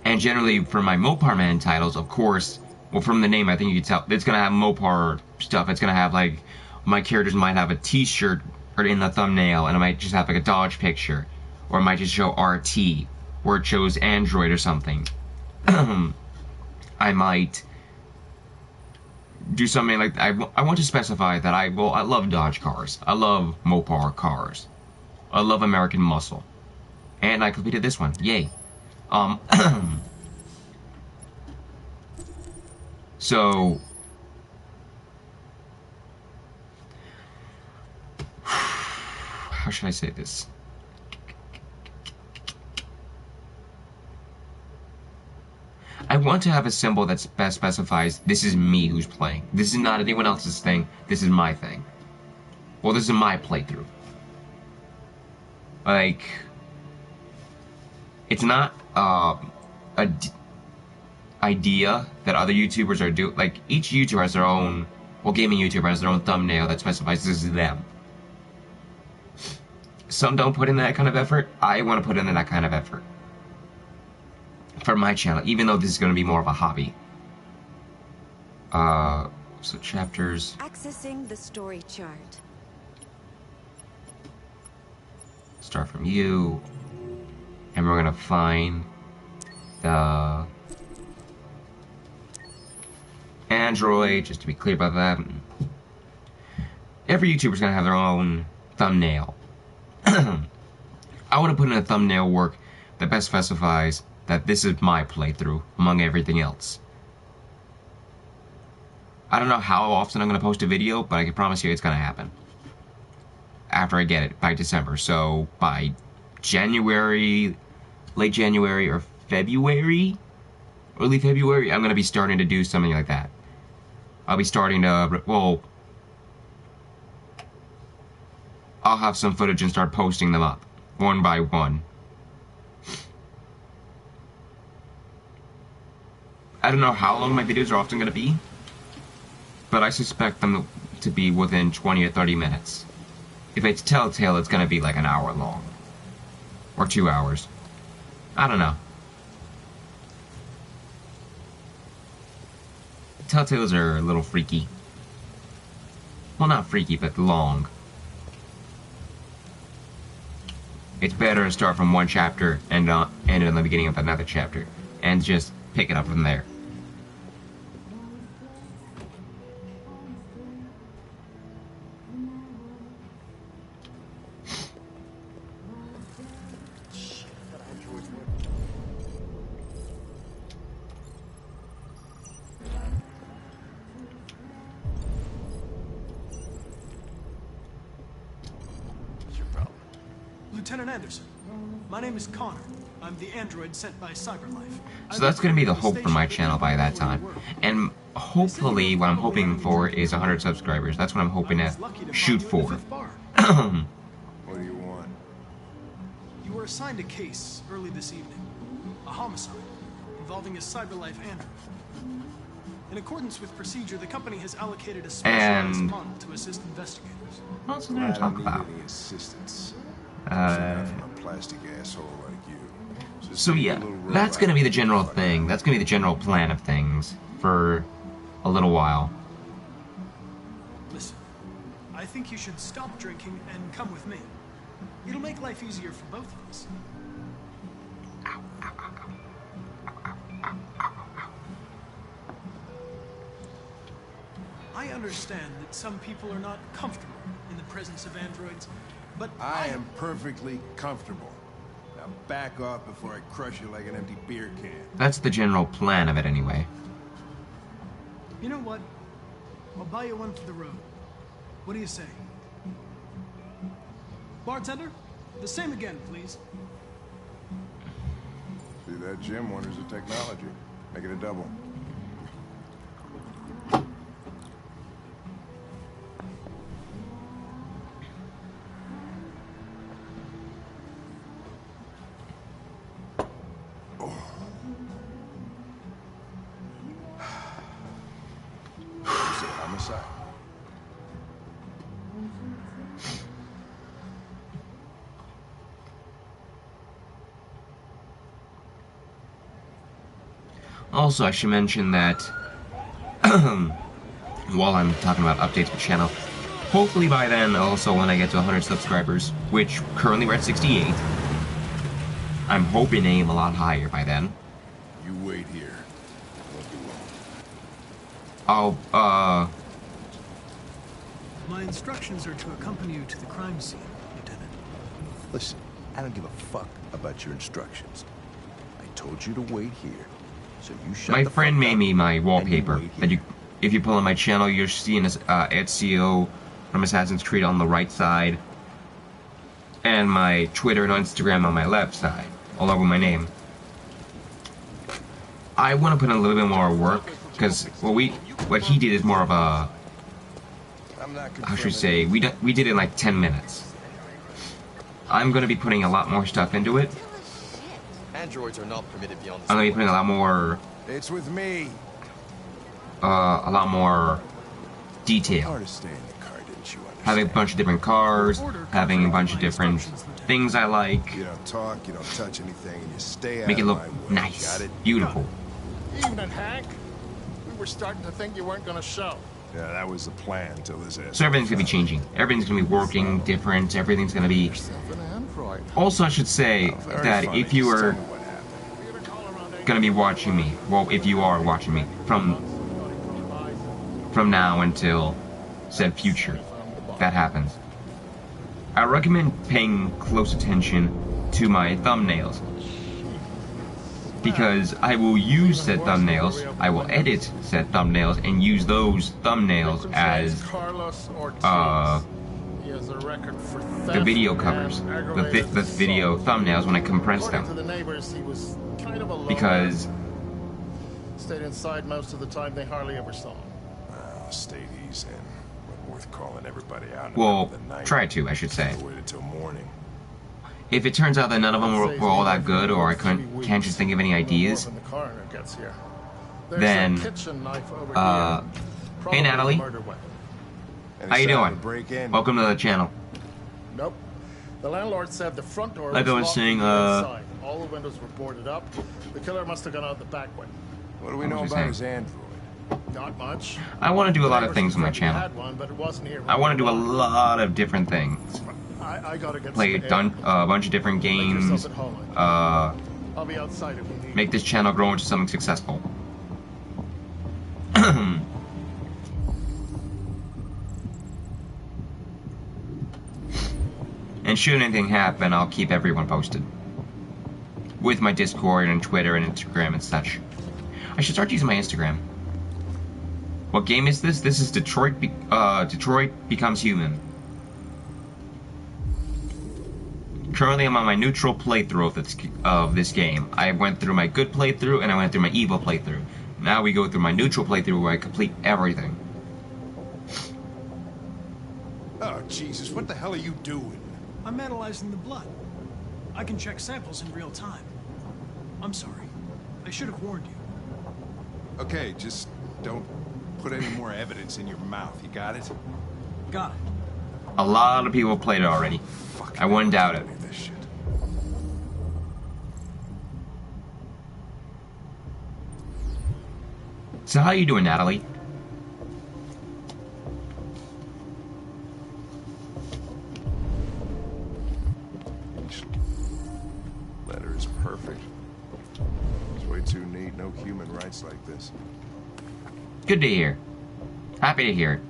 And generally, for my Mopar Man titles, of course, well, from the name, I think you can tell, it's gonna have Mopar stuff. It's gonna have, like, my characters might have a t-shirt or in the thumbnail, and it might just have, like, a Dodge picture. Or it might just show RT, where it shows Android or something. I might do something like, I want to specify that I love Dodge cars. I love Mopar cars. I love American muscle. And I completed this one. Yay. So, how should I say this? I want to have a symbol that best specifies this is me who's playing. This is not anyone else's thing. This is my thing. Well, this is my playthrough. Like, it's not idea that other YouTubers are doing. Like, each YouTuber has their own, well, gaming YouTuber has their own thumbnail that specifies this is them. Some don't put in that kind of effort. I want to put in that kind of effort for my channel, even though this is going to be more of a hobby. So chapters. Accessing the story chart. Start from you, and we're gonna find the Android. Just to be clear about that, every YouTuber's gonna have their own thumbnail. I want to put in a thumbnail work that best specifies that this is my playthrough among everything else. I don't know how often I'm going to post a video, but I can promise you it's going to happen. After I get it, by December. So, by January, late January, or February, early February, I'm going to be starting to do something like that. I'll be starting to, well, I'll have some footage and start posting them up, one by one. I don't know how long my videos are often going to be, but I suspect them to be within 20 or 30 minutes. If it's Telltale, it's going to be like an hour long. Or 2 hours. I don't know. Telltales are a little freaky. Well, not freaky, but long. It's better to start from one chapter and end in the beginning of another chapter. And just pick it up from there. Lieutenant Anderson, my name is Connor. I'm the android sent by CyberLife. So that's going to be the hope for my channel by that time. And hopefully, what I'm hoping for is 100 subscribers. That's what I'm hoping to shoot for. What do you want? You were assigned a case early this evening. A homicide involving a CyberLife android. In accordance with procedure, the company has allocated a specialized model to assist investigators. What's there to talk about? Any assistance. A plastic asshole like you. So yeah, that's gonna be the general thing. That's gonna be the general plan of things for a little while. Listen, I think you should stop drinking and come with me. It'll make life easier for both of us. I understand that some people are not comfortable in the presence of androids, but I am perfectly comfortable. Now back off before I crush you like an empty beer can. That's the general plan of it anyway. You know what? I'll buy you one for the road. What do you say? Bartender, the same again, please. See that, Jim? Wonders of technology. Make it a double. Homicide. Also, I should mention that while I'm talking about updates for channel, hopefully by then, also when I get to 100 subscribers, which currently we're at 68, I'm hoping to aim a lot higher by then. You wait here. Won't be long. I'll, My instructions are to accompany you to the crime scene, Lieutenant. Listen, I don't give a fuck about your instructions. I told you to wait here. My friend made me my wallpaper. That you, if you pull on my channel, you're seeing this Ezio from Assassin's Creed on the right side, and my Twitter and Instagram on my left side, all over my name. I want to put in a little bit more work because what he did is more of a, how should we say, we did it in like 10 minutes. I'm going to be putting a lot more stuff into it. Androids are not permitted beyond the I'm going to be putting a lot more. It's with me. A lot more detail. Having a bunch of different cars, having a bunch of different things I like. You don't talk, you don't touch anything, and you stay out Make it of look my way. nice, Got it? beautiful. Evening, Hank. We were starting to think you weren't going to show. Yeah, that was the plan until this ass. So everything's going to be changing. Everything's going to be working different. Everything's going to be... Yourself an android. Also, I should say that if you are going to be watching me, well, if you are watching me from now until said future, that happens, I recommend paying close attention to my thumbnails, because I will use said thumbnails, I will edit said thumbnails, and use those thumbnails as the video covers, the video thumbnails when I compress them, because stayed inside most of the time. They hardly ever saw him. Stayed easy and wasn't worth calling everybody out. Well, try to, I should say. Waited till morning. If it turns out that none of them were all that good, or I can't just think of any ideas, then, hey Natalie, how you doing? Welcome to the channel. Nope. The landlord said the front door like I was locked saying, inside. All the windows were boarded up. The killer must have gone out the back way. What do we know about his android? Not much. I want to do a lot of things on my channel. I want to do a lot of different things. I gotta get play a bunch of different games. I'll be outside if you need. Make this channel grow into something successful. And should anything happen, I'll keep everyone posted. With my Discord and Twitter and Instagram and such. I should start using my Instagram. What game is this? This is Detroit Becomes Human. Currently, I'm on my neutral playthrough of this game. I went through my good playthrough and I went through my evil playthrough. Now we go through my neutral playthrough where I complete everything. Oh, Jesus, what the hell are you doing? I'm analyzing the blood. I can check samples in real time. I'm sorry. I should have warned you. Okay, just don't put any more evidence in your mouth. You got it? Got it. A lot of people have played it already. I wouldn't doubt it. This shit. So how you doing, Natalie? Each letter is perfect. It's way too neat. No human writes like this. Good to hear. Happy to hear it.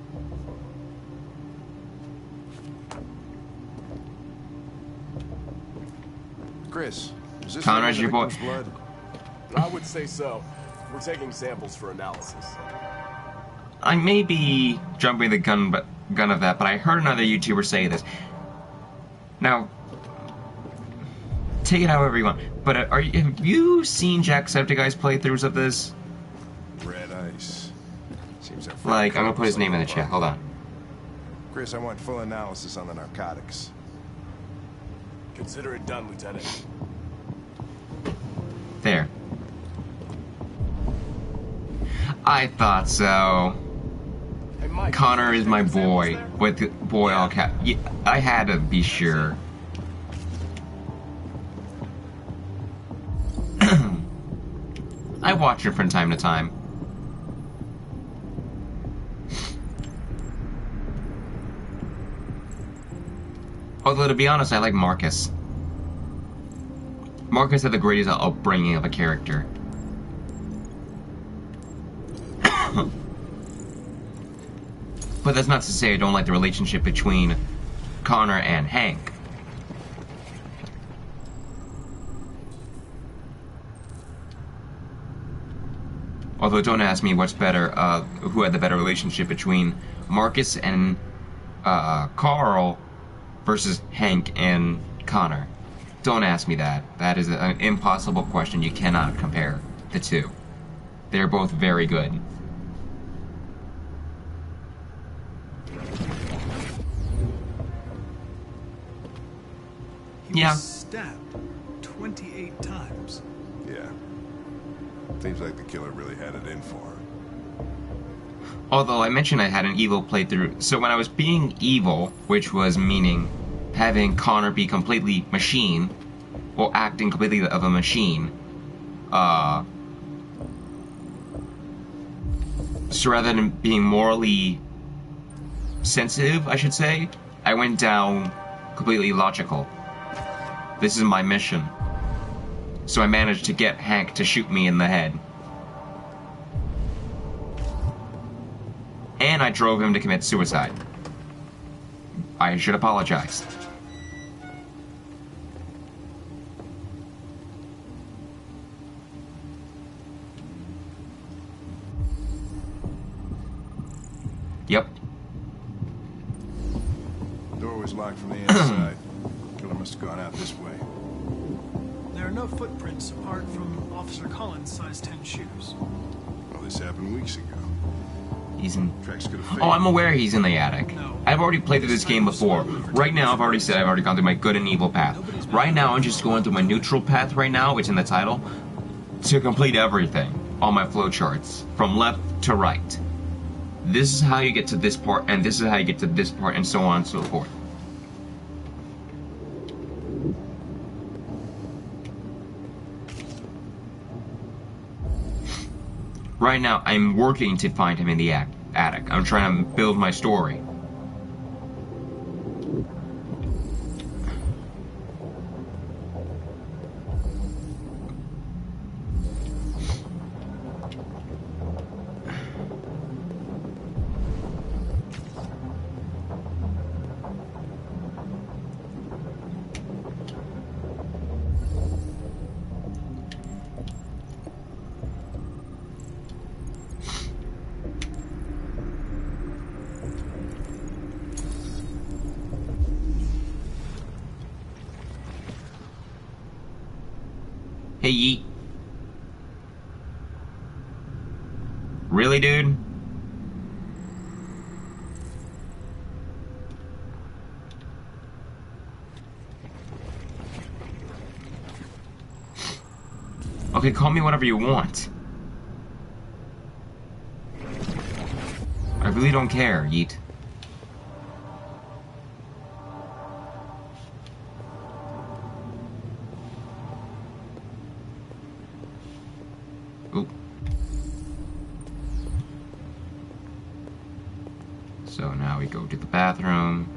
Chris, is this Connor's your boy. blood? I would say so. We're taking samples for analysis. I may be jumping the gun of that, but I heard another YouTuber say this. Now, take it however you want. But have you seen Jacksepticeye's playthroughs of this? Red ice. Seems like, I'm gonna put his name in the chat. Hold on. Chris, I want full analysis on the narcotics. Consider it done, Lieutenant. There. I thought so. Hey, Mike, Connor is my boy. With the boy all cap. Yeah, I had to be sure. I watch it from time to time. Although, to be honest, I like Marcus. Marcus had the greatest upbringing of a character. But that's not to say I don't like the relationship between Connor and Hank. Although don't ask me what's better, who had the better relationship between Marcus and Carl versus Hank and Connor. Don't ask me that. That is an impossible question. You cannot compare the two. They're both very good. He was stabbed 28 times. Yeah. Seems like the killer really had it in for him. Although I mentioned I had an evil playthrough, so when I was being evil, which was meaning having Connor be completely machine, or acting completely of a machine, so rather than being morally sensitive, I should say, I went down completely logical. This is my mission. So I managed to get Hank to shoot me in the head. And I drove him to commit suicide. I should apologize. Yep. Door was locked from the inside. Killer must have gone out this way. There are no footprints apart from Officer Collins' size 10 shoes. Well, this happened weeks ago. He's in... Tracks could have Oh, I'm aware he's in the attic. I've already played through this game before. Right now, I've already said I've already gone through my good and evil path. Right now, I'm just going through my neutral path right now, which is in the title, to complete everything on my flowcharts, from left to right. This is how you get to this part, and this is how you get to this part, and so on and so forth. Right now, I'm working to find him in the attic. I'm trying to build my story. Hey, Yeet. Really, dude? Okay, call me whatever you want. I really don't care, Yeet. Oop. So now we go to the bathroom.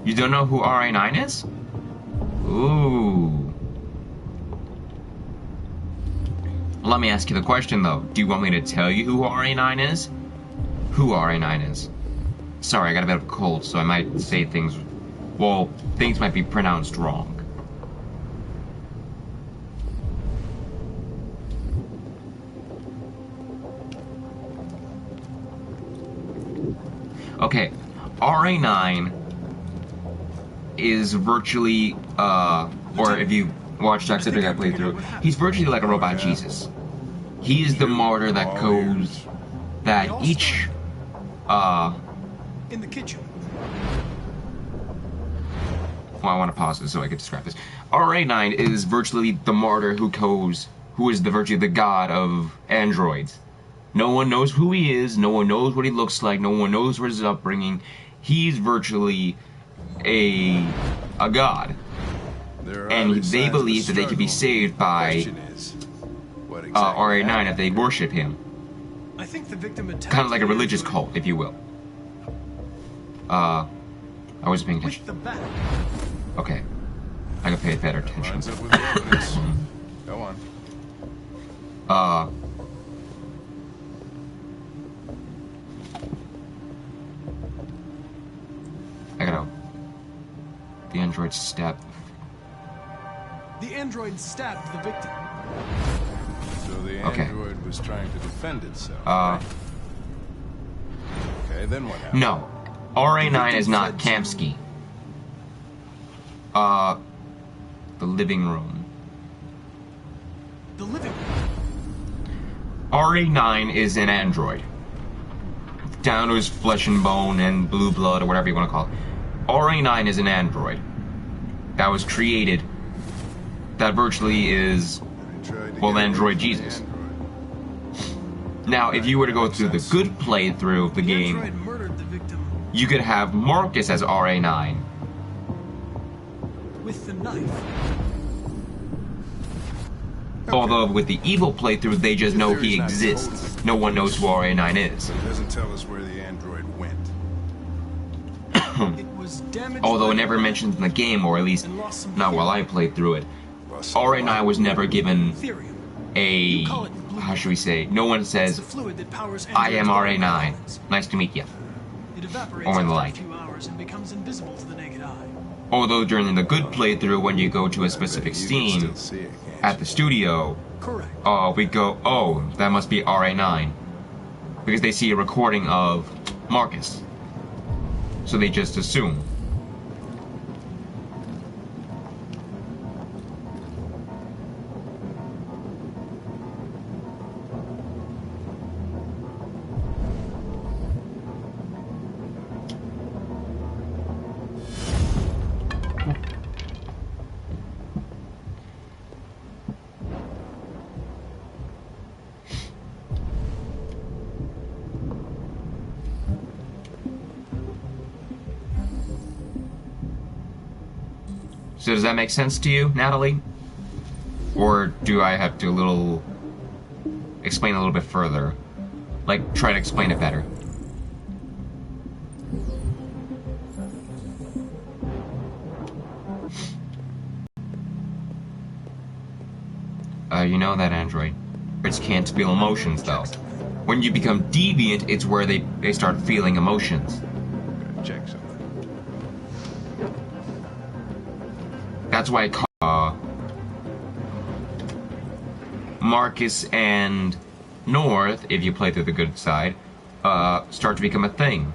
You don't know who RA9 is? Ooh. Let me ask you the question though. Do you want me to tell you who RA9 is? Who RA9 is? Sorry, I got a bit of a cold, so I might say things... Well, things might be pronounced wrong. Okay, RA9 is virtually, or if you watch Jacksepticeye playthrough, he's virtually like a robot Jesus. He is the martyr that goes, that each, in the kitchen. Well, I want to pause this so I can describe this. RA9 is virtually the martyr who is virtually the god of androids. No one knows who he is, no one knows what he looks like, no one knows what his upbringing. He's virtually a god. And they believe that they can be saved by RA9 if they worship him. I think the victim attacked Kind of like a religious cult, if you will. I wasn't paying attention. With the bat. Okay. I can pay better attention. Lines up with the evidence. Go on. I gotta... The android stabbed... The android stabbed the victim. So the Okay. android was trying to defend itself, Uh... right? Okay, then what happened? No. RA9 is not Kamsky. The living room. The living room. RA9 is an android. Down to his flesh and bone and blue blood, or whatever you want to call it. RA9 is an android that was created that virtually is, well, Android Jesus. Now, if you were to go through the good playthrough of the game, android murdered the victim you could have Marcus as RA9. with the knife. Although with the evil playthrough, they just know he exists. No one knows who RA9 is. But it doesn't tell us where the android went. It was damaged. Although by it never the mentions in the game, or at least and lost some not while I played through it. RA9 was never given Therium. a, how should we say, no one It's says, the fluid that powers I am androids' RA9. organs. Nice to meet you. It evaporates Or in after the a like. few hours and becomes invisible to the naked eye. Although during the good playthrough, when you go to a specific scene at the studio, Correct. we go, oh, that must be RA9. Because they see a recording of Marcus. So they just assume. So does that make sense to you, Natalie? Or do I have to explain a little bit further? Like, try to explain it better. You know that android. Androids can't feel emotions, though. When you become deviant, it's where they start feeling emotions. Check something. That's why Marcus and North, if you play through the good side, start to become a thing.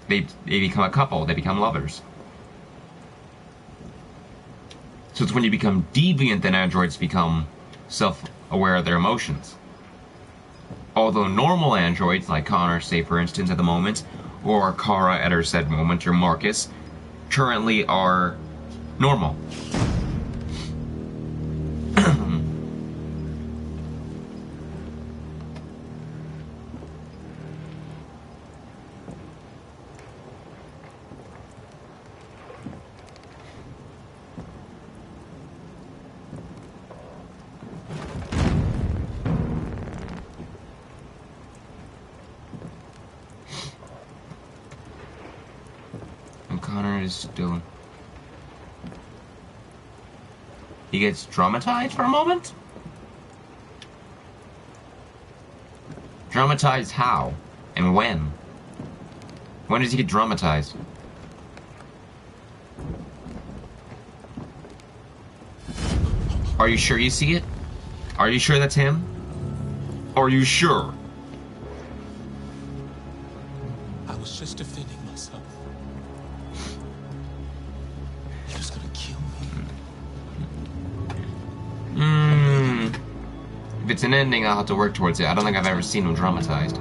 They become a couple. They become lovers. So it's when you become deviant that androids become self-aware of their emotions. Although normal androids, like Connor, say for instance at the moment, or Kara at her said moment, or Marcus, currently are normal. And Connor is still... He gets traumatized for a moment? Traumatized how? And when? When does he get traumatized? Are you sure you see it? Are you sure that's him? Are you sure? I was just defending myself. He was gonna kill me. If it's an ending, I'll have to work towards it. I don't think I've ever seen him traumatized.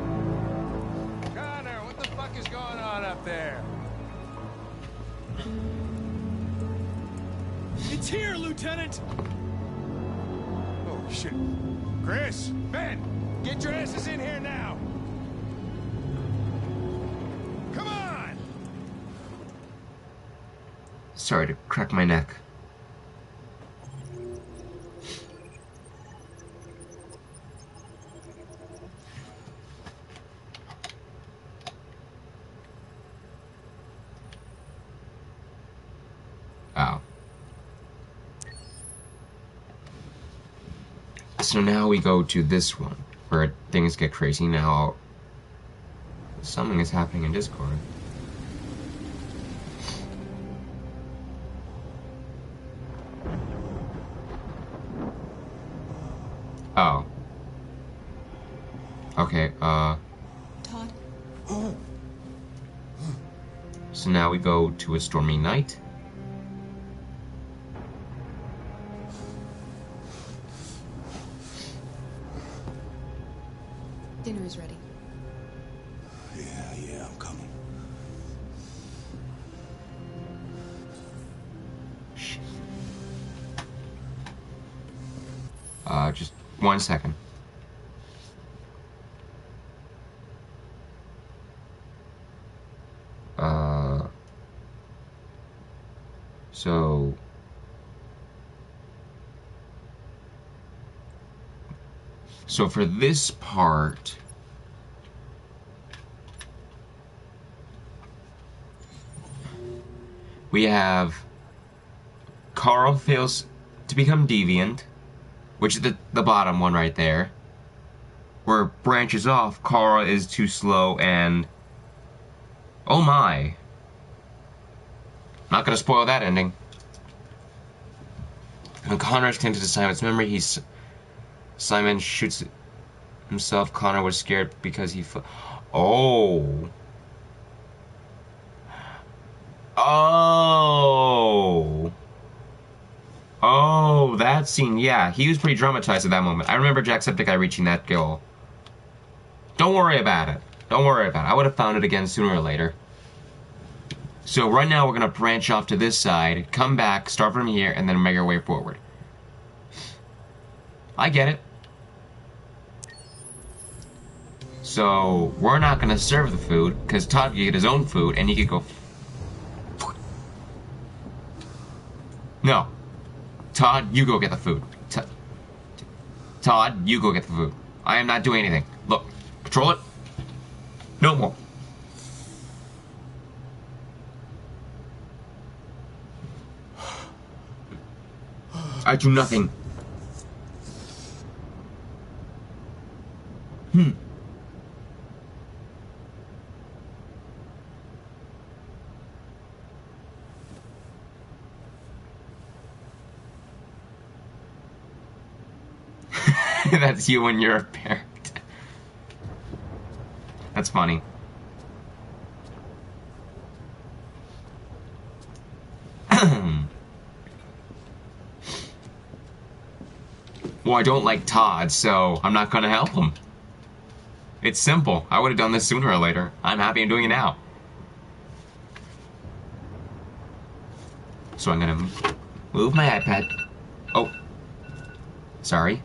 Connor, what the fuck is going on up there? It's here, Lieutenant! Oh, shit. Chris, Ben, get your asses in here now. Come on! Sorry to crack my neck. So now we go to this one, where things get crazy. Now, something is happening in Discord. Oh. Okay, Todd? So now we go to a stormy night. Dinner is ready. Yeah, I'm coming. Just 1 second. So... So for this part... We have... Carl fails to become deviant, which is the bottom one right there. Where it branches off, Carl is too slow and... Oh my. Not gonna spoil that ending. When Connor is taken to Simon's memory, Simon shoots himself. Connor was scared because he Oh. Oh. Oh, that scene, yeah. He was pretty traumatized at that moment. I remember Jacksepticeye reaching that goal. Don't worry about it. Don't worry about it. I would have found it again sooner or later. So right now we're going to branch off to this side, come back, start from here, and then make our way forward. I get it. So we're not going to serve the food, because Todd can get his own food, and he could go... No. Todd, you go get the food. Todd, you go get the food. I am not doing anything. Look, control it. No more. I do nothing. That's you when you're a parent. That's funny. Well, I don't like Todd, so I'm not gonna help him. It's simple. I would have done this sooner or later. I'm happy I'm doing it now. So I'm gonna move my iPad. Oh. Sorry.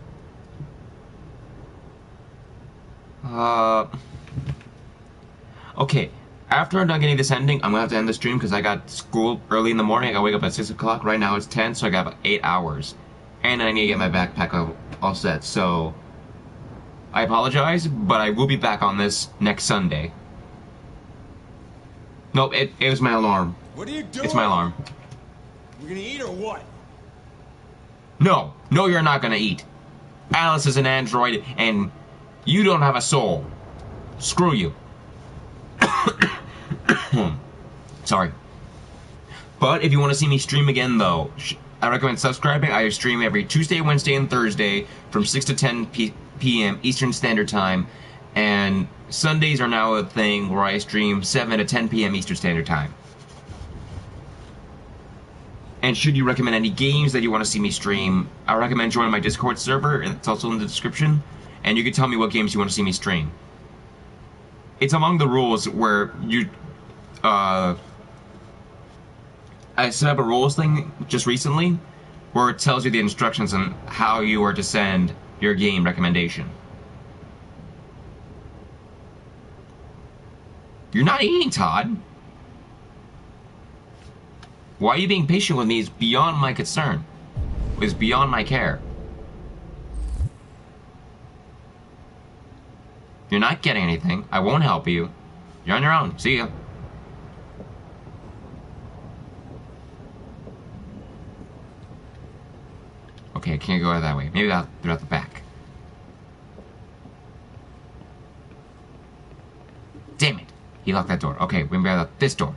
Okay. After I'm done getting this ending, I'm gonna have to end the stream because I got school early in the morning. I gotta wake up at 6 o'clock. Right now it's 10, so I got about 8 hours. And I need to get my backpack all set, so... I apologize, but I will be back on this next Sunday. Nope, it was my alarm. What are you doing? It's my alarm. We're gonna eat or what? No, you're not gonna eat. Alice is an android, and you don't have a soul. Screw you. Sorry. But if you want to see me stream again, though, I recommend subscribing. I stream every Tuesday, Wednesday, and Thursday from 6 to 10 p.m. Eastern Standard Time. And Sundays are now a thing where I stream 7 to 10 p.m. Eastern Standard Time. And should you recommend any games that you want to see me stream, I recommend joining my Discord server, and it's also in the description. And you can tell me what games you want to see me stream. It's among the rules where you... I set up a rules thing just recently where it tells you the instructions on how you are to send your game recommendation. You're not eating, Todd. Why are you being patient with me is beyond my concern. It's beyond my care. You're not getting anything. I won't help you. You're on your own. See ya. Okay, I can't go out that way. Maybe throughout the back. He locked that door. Okay, we're gonna lock this door.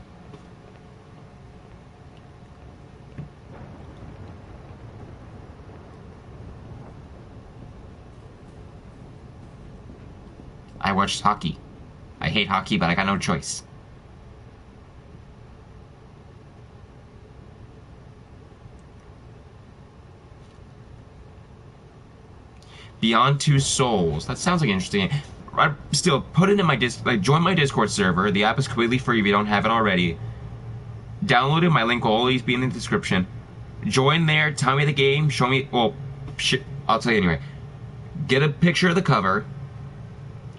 I watched hockey. I hate hockey, but I got no choice. Beyond Two Souls. That sounds like interesting. I still put it in my join my Discord server. The app is completely free if you don't have it already. Download it. My link will always be in the description. Join there. Tell me the game. Show me. Well, shit. I'll tell you anyway. Get a picture of the cover.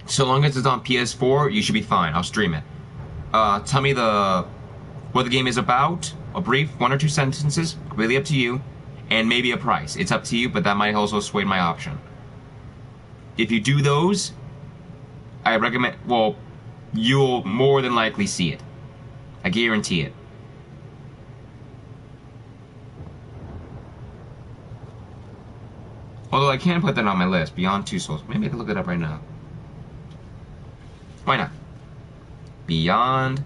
So long as it's on PS4, you should be fine. I'll stream it. Tell me what the game is about. A brief 1 or 2 sentences. Completely up to you. And maybe a price. It's up to you, but that might also sway my option. If you do those, I recommend, well, you'll more than likely see it. I guarantee it. Although I can put that on my list, Beyond Two Souls. Maybe I can look it up right now. Why not? Beyond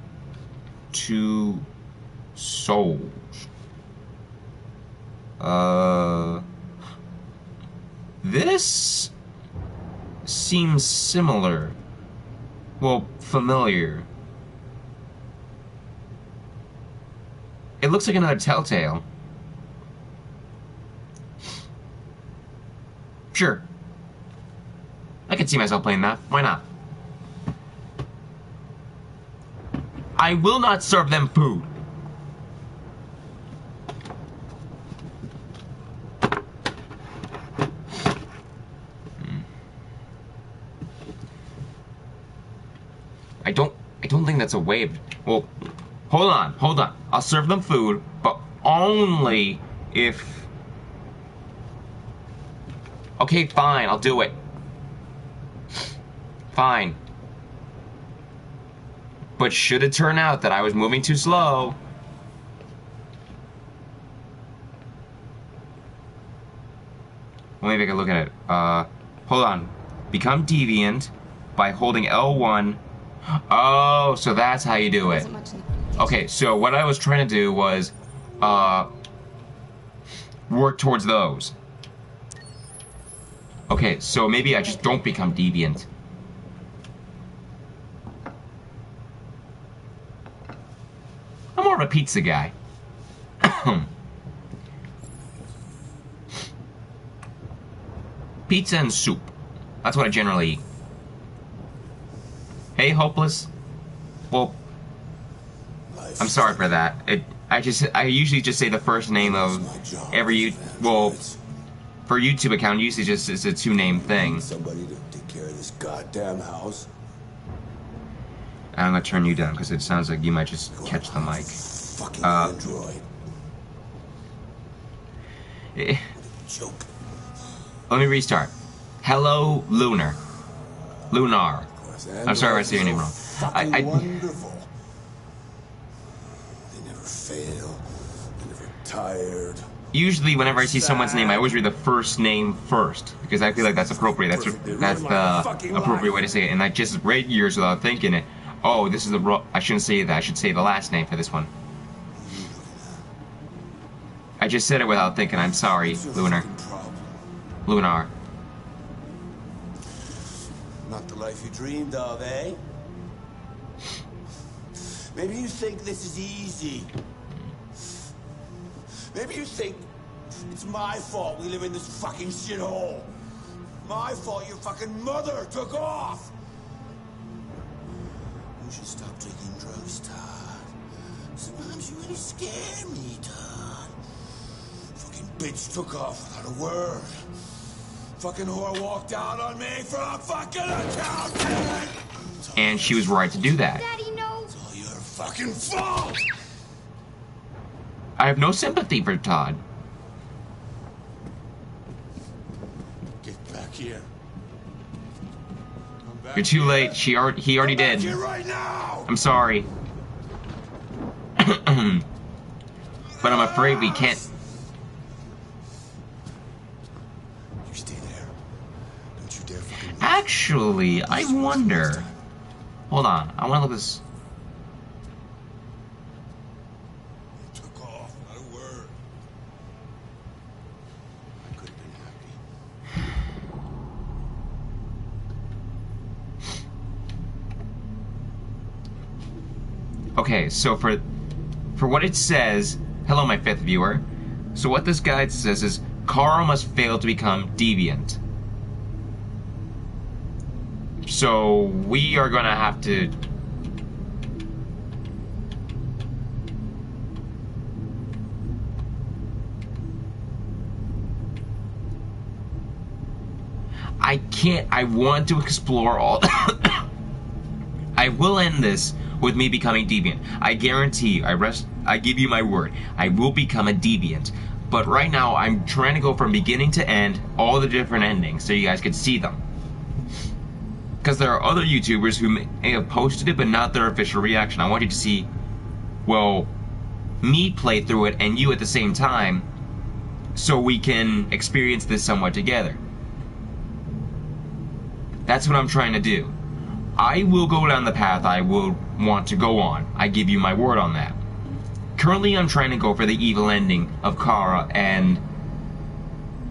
Two Souls. This seems similar. Well, familiar. It looks like another Telltale. Sure. I could see myself playing that. Why not? I will not serve them food. I don't think that's a way of... Well, hold on. I'll serve them food, but only if... Okay, fine, I'll do it. Fine. But should it turn out that I was moving too slow... Let me take a look at it. Hold on. Become deviant by holding L1... Oh, so that's how you do it. Okay, so what I was trying to do was work towards those. Okay, so maybe I just don't become deviant. I'm more of a pizza guy. Pizza and soup. That's what I generally eat. Hey, Hopeless. Well, I'm sorry for that. I usually just say the first name of every for YouTube account. Usually just it's a 2-name thing. Somebody to take care of this goddamn house. I'm gonna turn you down because it sounds like you might just catch the mic. Fucking android. Joke. Let me restart. Hello, Lunar. I'm sorry if I say your name wrong. Wonderful. They never fail. They're never tired. Usually, whenever I see someone's name, I always read the first name first because I feel like that's appropriate. That's the appropriate way to say it. And I just read yours without thinking it. Oh, this is the I shouldn't say that. I should say the last name for this one. I just said it without thinking. I'm sorry, Lunar. Not the life you dreamed of, eh? Maybe you think this is easy. Maybe you think it's my fault we live in this fucking shithole. My fault your fucking mother took off. You should stop taking drugs, Todd. Sometimes you really scare me, Todd. Fucking bitch took off without a word. Fucking whore walked out on me for a fucking accountant! And she was right to do that. Daddy, no! It's all your fucking fault! I have no sympathy for Todd. Get back here. You're too late. He already did. Here right now! I'm sorry. But I'm afraid we can't. You stay there. Don't you dare fucking... Actually, I wonder. Hold on. I want to look at this. Okay, so for what it says, hello my 5th viewer. So what this guide says is, Kara must fail to become deviant. So we are gonna have to... I want to explore all... I will end this with me becoming deviant. I guarantee, I give you my word, I will become a deviant. But right now, I'm trying to go from beginning to end, all the different endings, so you guys can see them. Because there are other YouTubers who may have posted it, but not their official reaction. I want you to see, well, me play through it and you at the same time, so we can experience this somewhat together. That's what I'm trying to do. I will go down the path I will want to go on. I give you my word on that. Currently, I'm trying to go for the evil ending of Kara and,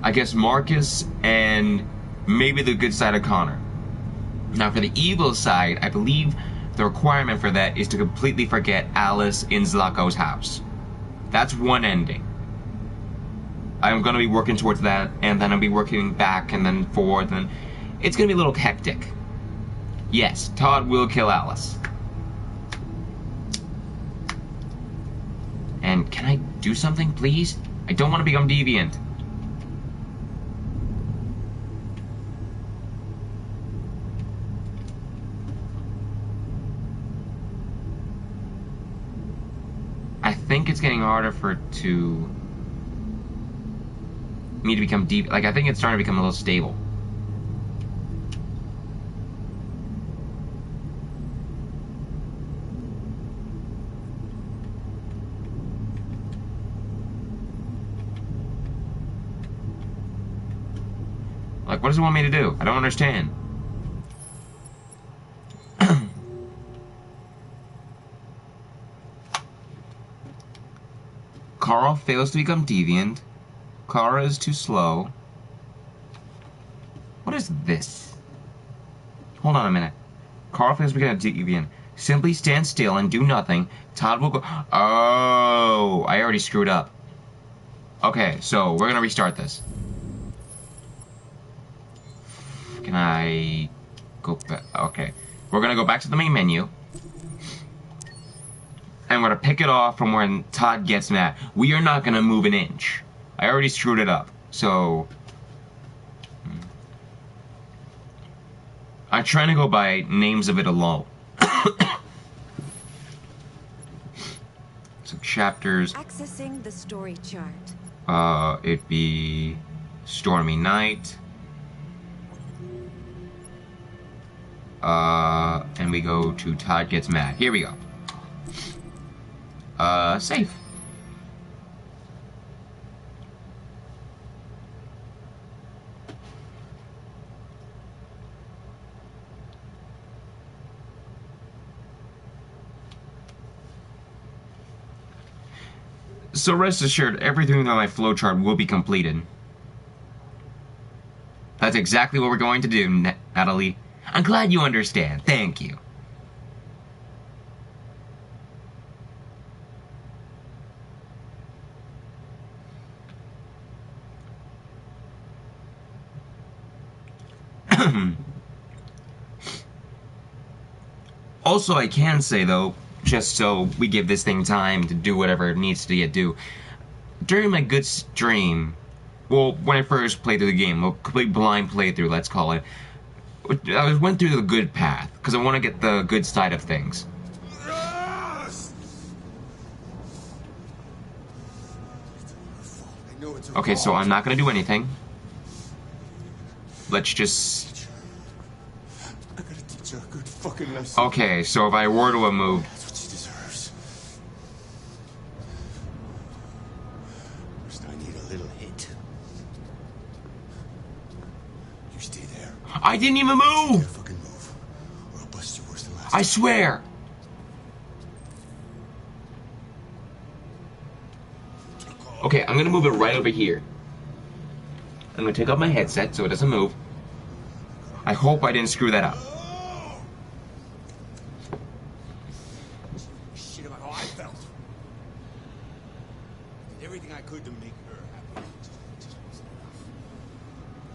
I guess, Marcus and maybe the good side of Connor. Now, for the evil side, I believe the requirement for that is to completely forget Alice in Zlako's house. That's one ending. I'm going to be working towards that, and then I'll be working back and then forth, and it's going to be a little hectic. Yes, Todd will kill Alice. And can I do something, please? I don't want to become deviant. I think it's getting harder for me to become deep. Like, I think it's starting to become a little stable. Like, what does it want me to do? I don't understand. Carl fails to become deviant. Kara is too slow. What is this? Hold on a minute. Carl fails to become deviant. Simply stand still and do nothing. Todd will go... Oh, I already screwed up. Okay, so we're gonna restart this. Can I go back? Okay. We're gonna go back to the main menu. And we're gonna pick it off from when Todd gets mad. We are not gonna move an inch. I already screwed it up. So... I'm trying to go by names of it alone. So chapters... Accessing the story chart. It'd be... Stormy Night. And we go to Todd Gets Mad. Here we go. Save. So rest assured, everything on my flowchart will be completed. That's exactly what we're going to do, Natalie. I'm glad you understand. Thank you. Also, I can say, though, just so we give this thing time to do whatever it needs to get do, during my good stream, well, when I first played through the game, a complete blind playthrough, let's call it, I went through the good path, because I want to get the good side of things. Okay, so I'm not going to do anything. Let's just... I gotta teach her a good fucking lesson. Okay, so if I were to have moved... That's what she deserves. First, I need a little hit. You stay there. I didn't even move! Fucking move, or I'll bust you worse than last I swear! Okay, I'm gonna move it right over here. I'm gonna take off my headset so it doesn't move. I hope I didn't screw that up. Shit. thinking about how I felt. I did everything I could to make her happy. It just wasn't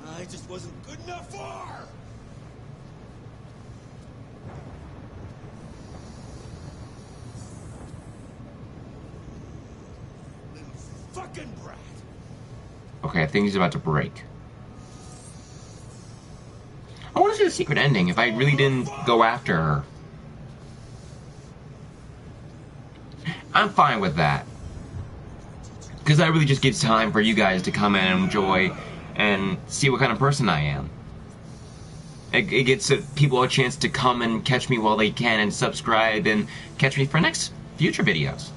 enough. I just wasn't good enough for her. Little fucking brat. Okay, I think he's about to break. I want to see the secret ending if I really didn't go after her. I'm fine with that. Because that really just gives time for you guys to come in and enjoy and see what kind of person I am. It gets people a chance to come and catch me while they can and subscribe and catch me for next future videos.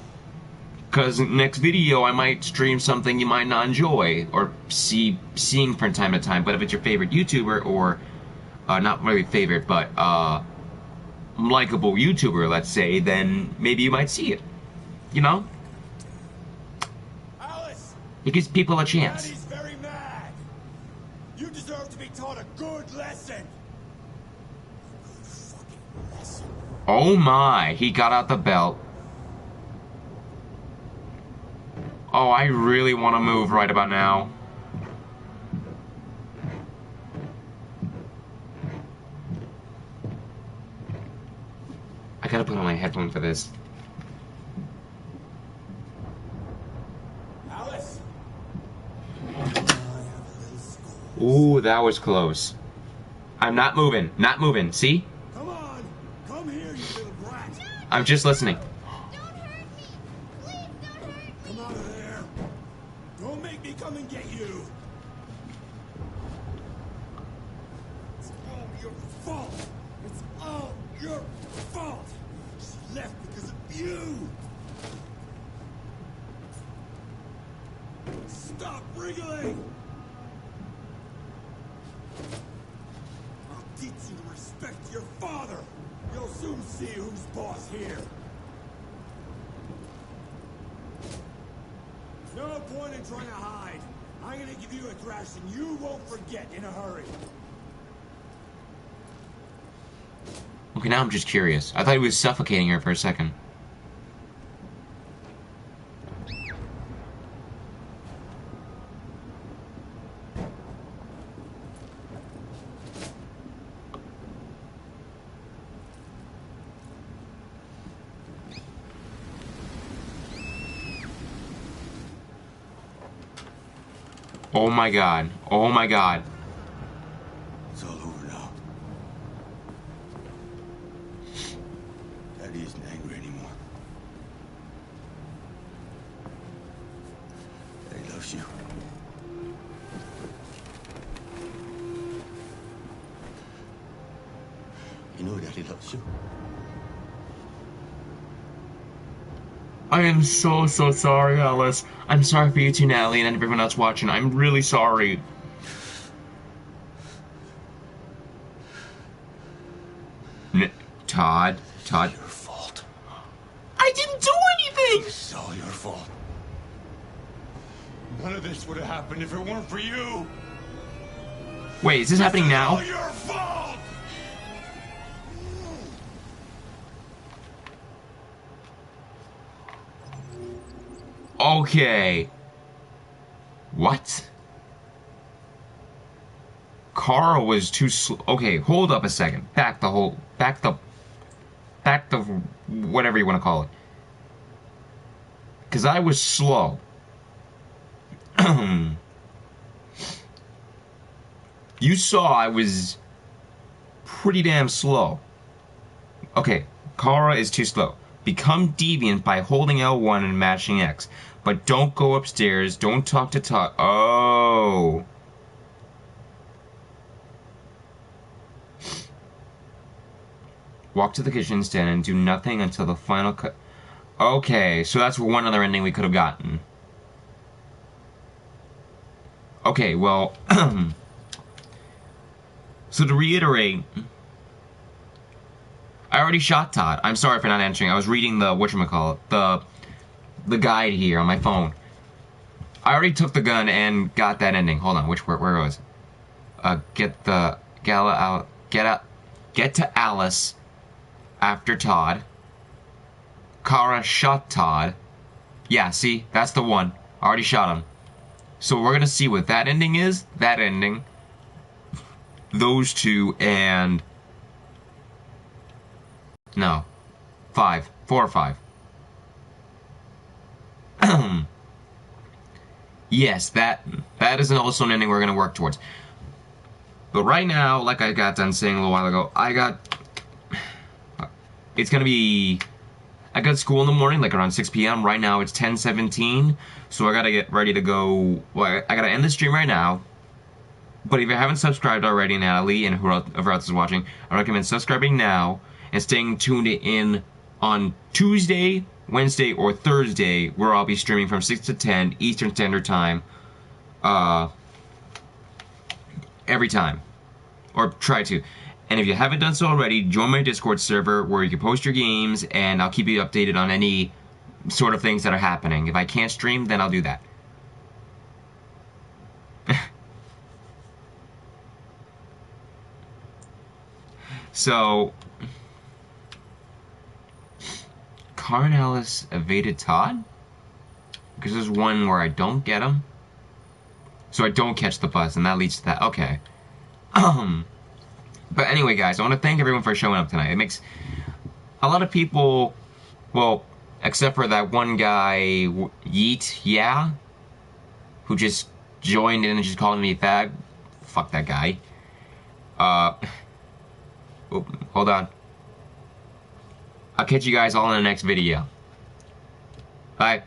Because next video I might stream something you might not enjoy or seeing from time to time. But if it's your favorite YouTuber or not really favorite, but likable YouTuber, let's say, then maybe you might see it. You know? Alice, it gives people a chance. Daddy's very mad. You deserve to be taught a good lesson. A good fucking lesson. Oh my, he got out the belt. Oh, I really want to move right about now. I gotta put on my headphone for this. Alice. Ooh, that was close. I'm not moving. Not moving. See? Come on. Come here, you little brat. I'm just listening. Don't hurt me. Please don't hurt me. Come out of there. Don't make me come and get you. It's all your fault. It's all your fault. She left because of you. Stop wriggling. I'll teach you to respect your father. You'll soon see who's boss here. No point in trying to hide. I'm gonna give you a thrashing you won't forget in a hurry. Okay, now I'm just curious. I thought he was suffocating her for a second. Oh my god. Oh my god. It's all over now. Daddy isn't angry anymore. Daddy loves you. You know Daddy loves you. I am so sorry, Alice. I'm sorry for you too, Natalie, and everyone else watching. I'm really sorry. Todd. It's your fault. I didn't do anything! It's all your fault. None of this would have happened if it weren't for you. Wait, is this happening now? It's all your fault! Okay. What? Carl was too slow. Okay, hold up a second. Back the whatever you want to call it. Because I was slow. You saw I was pretty damn slow. Okay, Kara is too slow. Become deviant by holding L1 and mashing X. But don't go upstairs. Don't talk to Todd. Oh. Walk to the kitchen stand and do nothing until the final cut. Okay, so that's one other ending we could have gotten. Okay, well... So to reiterate... I already shot Todd. I'm sorry for not answering. I was reading the whatchamacallit, the guide here on my phone. I already took the gun and got that ending. Hold on, where was it? Get to Alice after Todd. Kara shot Todd. Yeah, see? That's the one. I already shot him. So we're gonna see what that ending is. That ending. Those two and... No. 5. 4 or 5. Yes, that is also an ending we're gonna work towards. But right now, like I got done saying a little while ago, it's gonna be... I got school in the morning, like around 6 p.m. Right now it's 10:17, so I gotta get ready to go. Well, I gotta end the stream right now. But if you haven't subscribed already, Natalie, and whoever else is watching, I recommend subscribing now and staying tuned in on Tuesday, Wednesday, or Thursday, where I'll be streaming from 6 to 10 Eastern Standard Time. Every time. Or try to. And if you haven't done so already, join my Discord server where you can post your games and I'll keep you updated on any sort of things that are happening. If I can't stream, then I'll do that. So, Karen Ellis evaded Todd? Because there's one where I don't get him. So I don't catch the bus, and that leads to that. Okay. But anyway, guys, I want to thank everyone for showing up tonight. It makes a lot of people, well, except for that one guy, Yeet, yeah, who just joined in and just called me a fag. Fuck that guy. Oh, hold on. I'll catch you guys all in the next video. Bye.